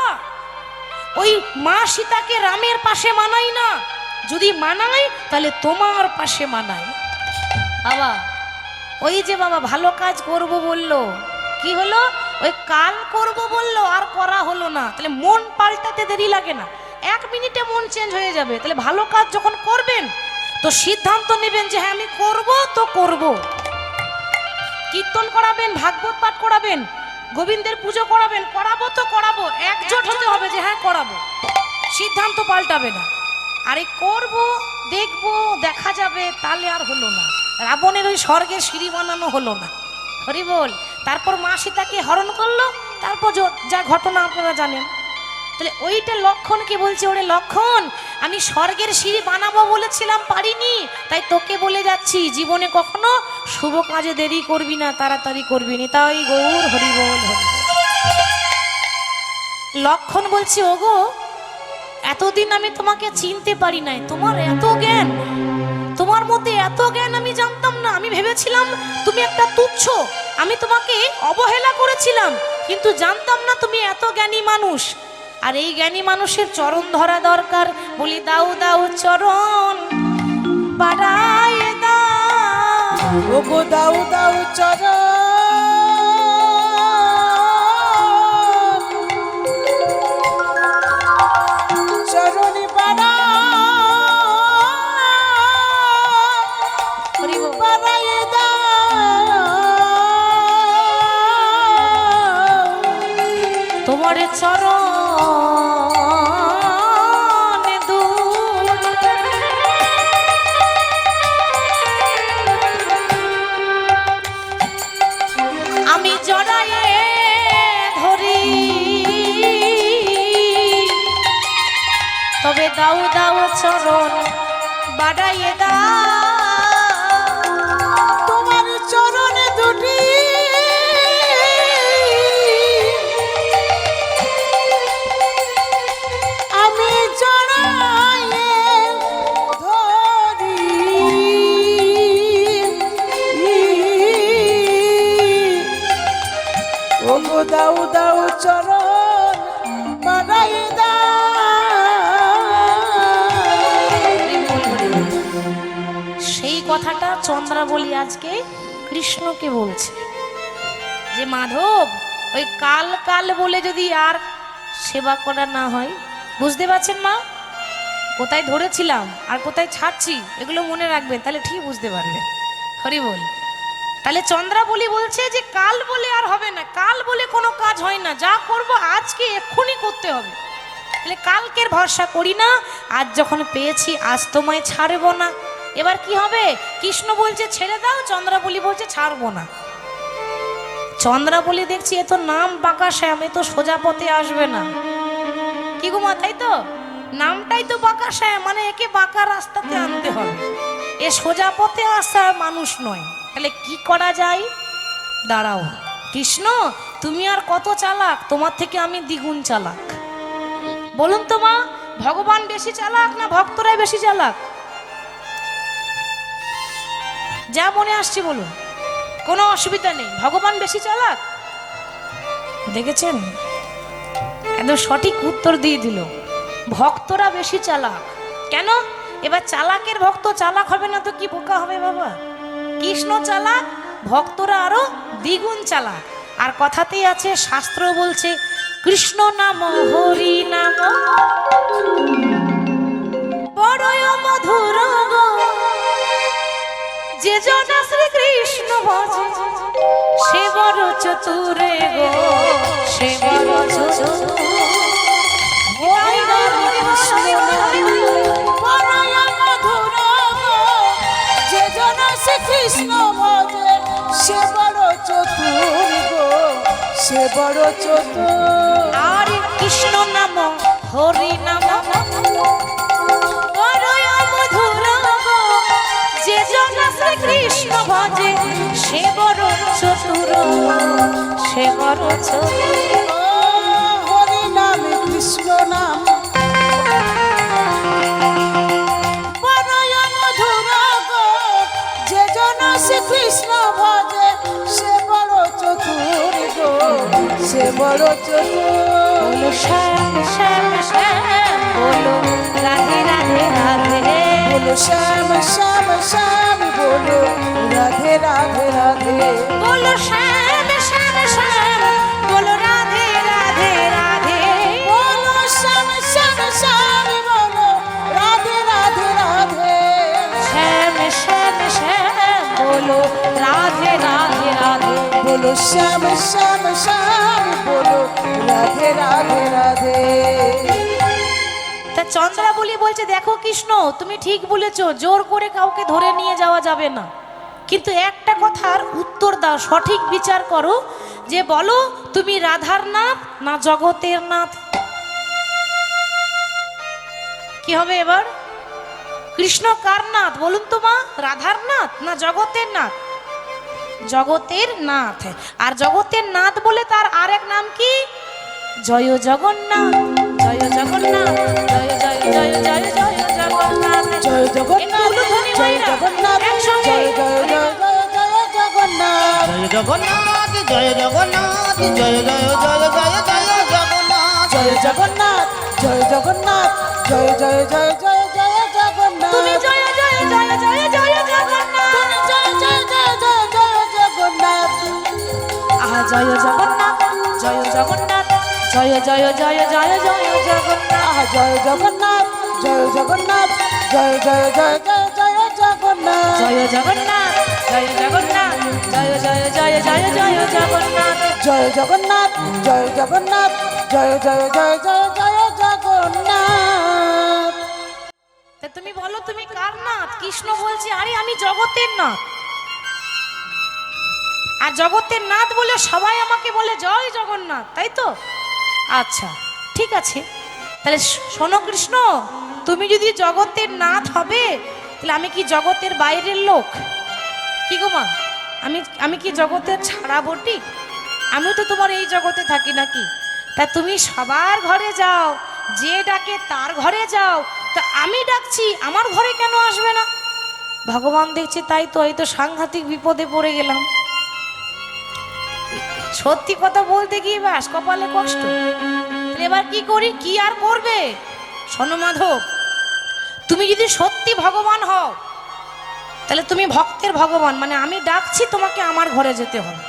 ওই মা সীতাকে রামের পাশে মানাই না, যদি মানাই তাহলে তোমার পাশে মানাই। বাবা ওই যে বাবা ভালো কাজ করব বললো, কি হলো? ওই কাল করব বললো, আর করা হলো না। তাহলে মন পাল্টাতে দেরি লাগে না, 1 মিনিটে মন চেঞ্জ হয়ে যাবে। তাহলে ভালো কাজ যখন করবেন তো সিদ্ধান্ত নেবেন যে হ্যাঁ আমি করব তো করব। কীর্তন করাবেন, ভাগবত পাঠ করাবেন, গোবিন্দের পুজো করাবেন, করাবো তো করাবো, একজোট হতে হবে যে হ্যাঁ করাবো, সিদ্ধান্ত পাল্টাবে না। আরে করব, দেখব, দেখা যাবে, তাহলে আর হলো না। রাবণের ওই স্বর্গের সিঁড়ি বানানো হলো না। হরি বল। তারপর মা সীতাকে হরণ করলো, তারপর যা ঘটনা আপনারা জানেন। তাহলে ওইটা লক্ষণকে বলছে, ওরে লক্ষণ, আমি স্বর্গের সিঁড়ি বানাবো বলেছিলাম, পারিনি, তাই তোকে বলে যাচ্ছি জীবনে কখনো শুভ কাজে দেরি করবি না, তাড়াতাড়ি করবি না। তাই গৌর হরি বল হরি। লক্ষণ বলছি, ওগো এতদিন আমি তোমাকে চিনতে পারি নাই, তোমার এত জ্ঞান, তোমার মধ্যে এত জ্ঞান আমি জানতাম না। আমি ভেবেছিলাম তুমি একটা তুচ্ছ, আমি তোমাকে অবহেলা করেছিলাম, কিন্তু জানতাম না তুমি এত জ্ঞানী মানুষ। আর এই জ্ঞানী মানুষের চরণ ধরা দরকার। বলি দাও দাও চরণ বাড়ায় দাও, ওগো দাও দাও চরণ চরণে বাড়ায় দাও, তোমার চরণ আমি জড়ায়ে ধরি, তবে দাও দাও চরণ বাড়াইয়ে দাও, তোমার চরণে দুটি আমি জড়ায়ে ধরি। ওগো দাও দাও চরণ বাড়াইয়ে সেই কথাটা চন্দ্রাবলী আজকে কৃষ্ণকে বলছে যে মাধব, ওই কাল কাল বলে যদি আর সেবা করা না হয়, বুঝতে পারছেন মা? কোথায় ধরেছিলাম আর কোথায় ছাড়ছি এগুলো মনে রাখবেন, তাহলে ঠিক বুঝতে পারবেন। হরি বল। তাহলে চন্দ্রাবলী বলছে যে কাল বলে আর হবে না, কাল বলে কোনো কাজ হয় না, যা করব আজকে এক্ষুনি করতে হবে। তাহলে কালকের ভরসা করি না, আজ যখন পেয়েছি আজ তোমায় ছাড়বো না। এবার কি হবে? কৃষ্ণ বলছে ছেড়ে দাও, চন্দ্রাবলী বলছে ছাড়বো না। চন্দ্রাবলী দেখছি এ তো নাম বাঁকা শ্যাম, এ তো সোজা পথে আসবে না। কি গো মা, তাই তো? নামটাই তো বাঁকা শ্যাম, মানে একে বাঁকা রাস্তাতে আনতে হবে, এ সোজা পথে আসা মানুষ নয়। তাহলে কি করা যায়? দাঁড়াও কৃষ্ণ, তুমি আর কত চালাক, তোমার থেকে আমি দ্বিগুণ চালাক। বলুন তো মা, ভগবান বেশি চালাক না ভক্তরাই বেশি চালাক? যা মনে আসছে বলুন, কোনো অসুবিধা নেই। ভগবান বেশি চালাক? দেখেছেন, একদম সঠিক উত্তর দিয়ে দিল, ভক্তরা বেশি চালাক। কেন? এবার চালাকের ভক্ত চালাক হবে না তো কি বোকা হবে বাবা? কৃষ্ণ চালাক, ভক্তরা আরো দ্বিগুণ চালাক। আর কথাতেই আছে, শাস্ত্র বলছে কৃষ্ণ নাম হরি নাম বড়ই মধুর গো, যে জনা শ্রীকৃষ্ণ ভজে সে বড় চতুরে গো, সে বড় চতুর। হরি নাম কৃষ্ণ নাম বড়ই মধুর গো, যে জন শ্রীকৃষ্ণ ভজে সে বড় চতুর গো, সে বড় চতুর। আর কৃষ্ণ নাম হরি নাম বড়ই মধুর গো, যে জনা শ্রীকৃষ্ণ ভজে সে বড় চতুর, সে বড় চতুর। ও হরি নাম কৃষ্ণ নাম বড়ই মধুর গো, যে জন শ্রীকৃষ্ণ ভজে সে বড় চতুর গো, সে বড় চতুর। বলো শ্যাম শ্যাম শ্যাম, বলো রাধে রাধে রাধে, বলো শ্যাম শ্যাম শ্যাম, বলো রাধে রাধে রাধে। বলো শ্যাম শ্যাম শ্যাম, বলো রাধে রাধে রাধে, বলো শ্যাম শ্যাম শ্যাম, বলো রাধে রাধে রাধে। শ্যাম শ্যাম শ্যাম, বলো রাধে রাধে রাধে। বলো শ্যাম শ্যাম শ্যাম, বলো রাধে রাধে রাধে। তা চন্দ্রাবলী বলছে, দেখো কৃষ্ণ তুমি ঠিক বলেছো, জোর করে কাউকে ধরে নিয়ে যাওয়া যাবে না, কিন্তু একটা কথার উত্তর দাও, সঠিক বিচার করো, যে বলো তুমি রাধার নাথ না জগতের নাথ? কি হবে এবার? কৃষ্ণ কার নাথ বলুন তো মা? রাধার নাথ না জগতের নাথ? জগতের নাথ। আর জগতের নাথ বলে তার আরেক নাম কি? জয় জগন্নাথ, জয় জগন্নাথ, জয় জয় জয় জয় জয় জগন্নাথ। জয় একটু জগন্নাথ, উলুধ্বনি জয় মাইরা, জগন্নাথ, একসঙ্গে। জয় জয় জয় জয় জয় জগন্নাথ। জয় জগন্নাথ, জয় জগন্নাথ, জয় জয় জয় জয় জয় জগন্নাথ। জয় জগন্নাথ, জয় জগন্নাথ, জয় জয় জয় জয় জয় জগন্নাথ। তুমি জয় জয় জয় জয় জয় জগন্নাথ। তুমি জয় জয় জয় জয় জয় জগন্নাথ। আহা জয় জগন্নাথ, জয় জগন্নাথ, জয় জয় জয় জয় জয় জগন্নাথ। আহা জয় জগন্নাথ, জয় জগন্নাথ, জয় জয় জয় জয় জয় জগন্নাথ। জয় জগন্নাথ, জয় জগন্নাথ, জয় জয় জয় জয় জয় জগন্নাথ। জয় জগন্নাথ, জয় জগন্নাথ, জয় জয় জয় জয় জয় জগন্নাথ। তা তুমি বলো তুমি কার নাথ? কৃষ্ণ বলছে, আরে আমি জগতের নাথ। আর জগতের নাথ বলে সবাই আমাকে বলে জয় জগন্নাথ, তাই তো? আচ্ছা ঠিক আছে, তাহলে শোনো কৃষ্ণ, তুমি যদি জগতের নাথ হবে, তাহলে আমি কি জগতের বাইরের লোক? কি গো মা, আমি কি জগতের ছাড়া বটি? আমি তো তোমার এই জগতে থাকি নাকি? তা তুমি সবার ঘরে যাও, যে ডাকে তার ঘরে যাও, তা আমি ডাকছি আমার ঘরে কেন আসবে না? ভগবান দেখছে তাই তো, এই তো সাংঘাতিক বিপদে পড়ে গেলাম। সত্যি কথা বলতে গিয়ে বাস কপালে কষ্ট। তাহলে এবার কি করি? কি আর করবে? শোনো মাধব, তুমি যদি সত্যি ভগবান হও, তাহলে তুমি ভক্তের ভগবান, মানে আমি ডাকছি তোমাকে আমার ঘরে যেতে হবে।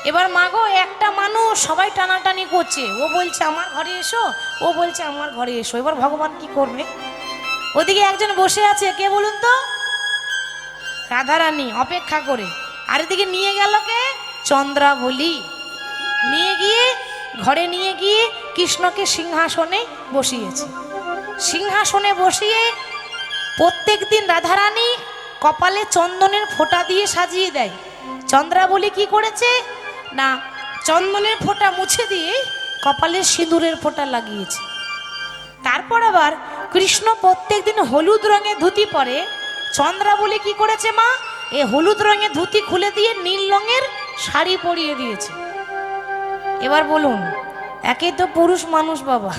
এবার মাগো, একটা মানুষ সবাই টানাটানি করছে, ও বলছে আমার ঘরে এসো, ও বলছে আমার ঘরে এসো। এবার ভগবান কি করবে? ওদিকে একজন বসে আছে, কে বলুন তো? রাধারানী অপেক্ষা করে। আর এদিকে নিয়ে গেল কে? চন্দ্রাবলী। নিয়ে গিয়ে ঘরে নিয়ে গিয়ে কৃষ্ণকে সিংহাসনে বসিয়েছে। সিংহাসনে বসিয়ে প্রত্যেক দিন রাধারানী কপালে চন্দনের ফোঁটা দিয়ে সাজিয়ে দেয়। চন্দ্রাবলী কি করেছে না, চন্দনের ফোঁটা মুছে দিয়ে কপালে সিঁদুরের ফোঁটা লাগিয়েছে। তারপর আবার কৃষ্ণ প্রত্যেক দিন হলুদ রঙের ধুতি পরে। চন্দ্রাবলী কি করেছে মা, এই হলুদ রঙের ধুতি খুলে দিয়ে নীল রঙের শাড়ি পরিয়ে দিয়েছে। এবার বলুন, একেই তো পুরুষ মানুষ বাবা,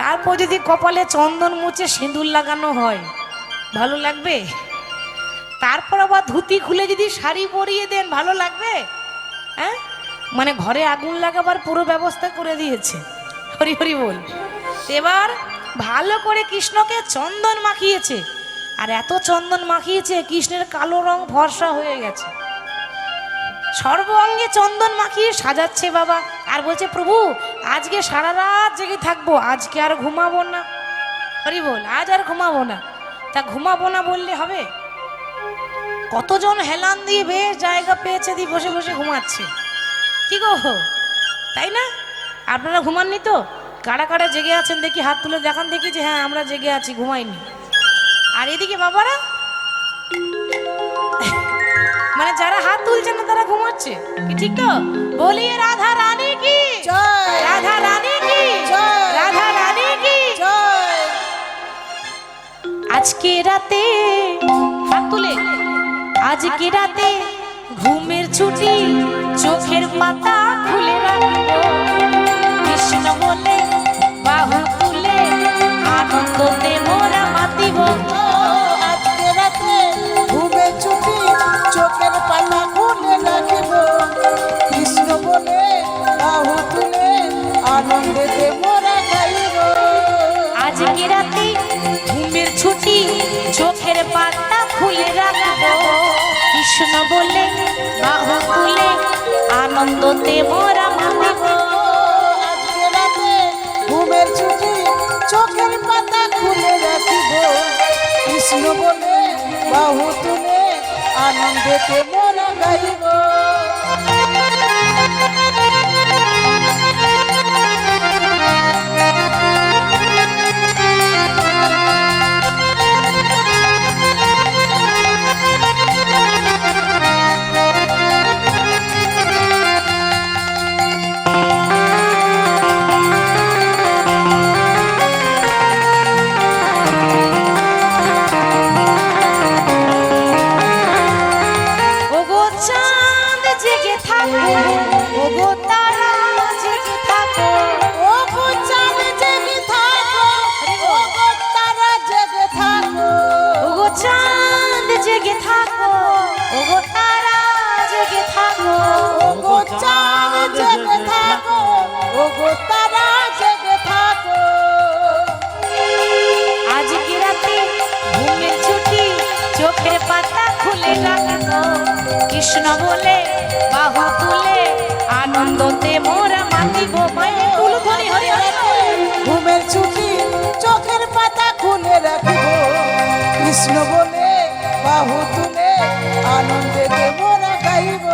তারপর যদি কপালে চন্দন মুছে সিঁদুর লাগানো হয়, ভালো লাগবে? তারপর আবার ধুতি খুলে যদি শাড়ি পরিয়ে দেন, ভালো লাগবে? হ্যাঁ, মানে ঘরে আগুন লাগাবার পুরো ব্যবস্থা করে দিয়েছে। হরি হরি বল। এবার ভালো করে কৃষ্ণকে চন্দন মাখিয়েছে, আর এত চন্দন মাখিয়েছে কৃষ্ণের কালো রং ফর্সা হয়ে গেছে। সর্ব অঙ্গে চন্দন মাখিয়ে সাজাচ্ছে বাবা, আর বলছে প্রভু আজকে সারা রাত জেগে থাকবো, আজকে আর ঘুমাবো না। হরি বল, আজ আর ঘুমাবো না। তা ঘুমাবো না বললে হবে? কতজন হেলান দিয়ে বেশ জায়গা পেয়েছে দিয়ে বসে বসে ঘুমাচ্ছে। কি গো, তাই না? আপনারা ঘুমাননি তো? কারা কারা জেগে আছেন দেখি হাত তুলে দেখান দেখি যে হ্যাঁ আমরা জেগে আছি, ঘুমাইনি। আর এদিকে বাবারা মানে যারা হাত তুলছে না তারা ঘুমাচ্ছে, কি ঠিক তো? বলিয়ে রাধা রানী কি জয়। রাধা রানী কি জয়। রাধা রানী কি জয়। আজকে রাতে হাত তুলে, আজকে রাতে ঘুমের ছুটি, চোখের পাতা খুলে রাখবো, কৃষ্ণ বলে বাহু তুলে আনন্দতে মোরা মাতিব। ও আজকে রাতে ঘুমে ছুটি, চোখের পাতা খুলে রাখিব, কৃষ্ণ বলে বাহু তুলে আনন্দেতে মোরা গাইব। আজকে রাতে ঘুমের ছুটি, চোখের পাতা খুলে রাখবো, কৃষ্ণ বলে বাহু তুলে আনন্দতে মোরা মাতিব। আজকে রাতে ঘুমের ছুটি, চোখের পাতা খুলে রাখিব, কৃষ্ণ বলে বাহু তুলে আনন্দেতে মোরা গাইব। ওগো চাঁদ জেগে থাকো, ওগো তারা জেগে থাকো, ও গো চাঁদ জেগে থাকো, ও গো তারা জেগে থাকো, ওগো চাঁদ জেগে থাকো, ওগো তারা জেগে থাকো। ও গো চাঁদ জেগে থাকো, ও গো তারা জেগে থাকো। আজকে রাতে ঘুমের ছুটি, চোখের পাতা খুলে রাখবো, কৃষ্ণ বলে বাহু তুলে আনন্দতে মোরা মাতিব। মায়ের কুলধ্বনি হরি হরি বল। ঘুমের ছুটি, চোখের পাতা খুলে রাখিব, কৃষ্ণ বলে বাহু তুলে আনন্দেতে মোরা গাইব।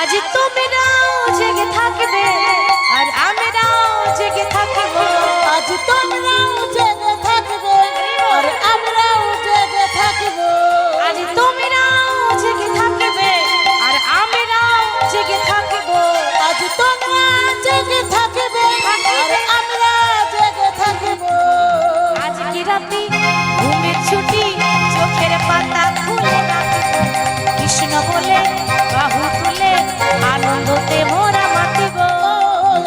আজ তোমরাও জেগে থাকবে আর আমরাও জেগে থাকব। আজ তোমরাও জেগে থাকবে আর আমরাও জেগে থাকব। আজ তোমরাও জেগে থাকবে আর আমরাও জেগে থাকব। আজ তোমরা জেগে থাকবে আর আমরা জেগে থাকব। আজকে রাতে ঘুমের ছুটি, চোখের পাতা খুলে রাখবো, কৃষ্ণ বলে বাহু তুলে আনন্দতে মোরা মাতিব।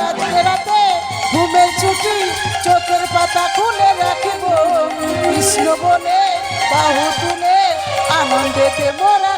আজকে রাতে ঘুমের ছুটি, চোখের পাতা খুলে রাখিব, কৃষ্ণ বলে বাহু তুলে আনন্দেতে মোরা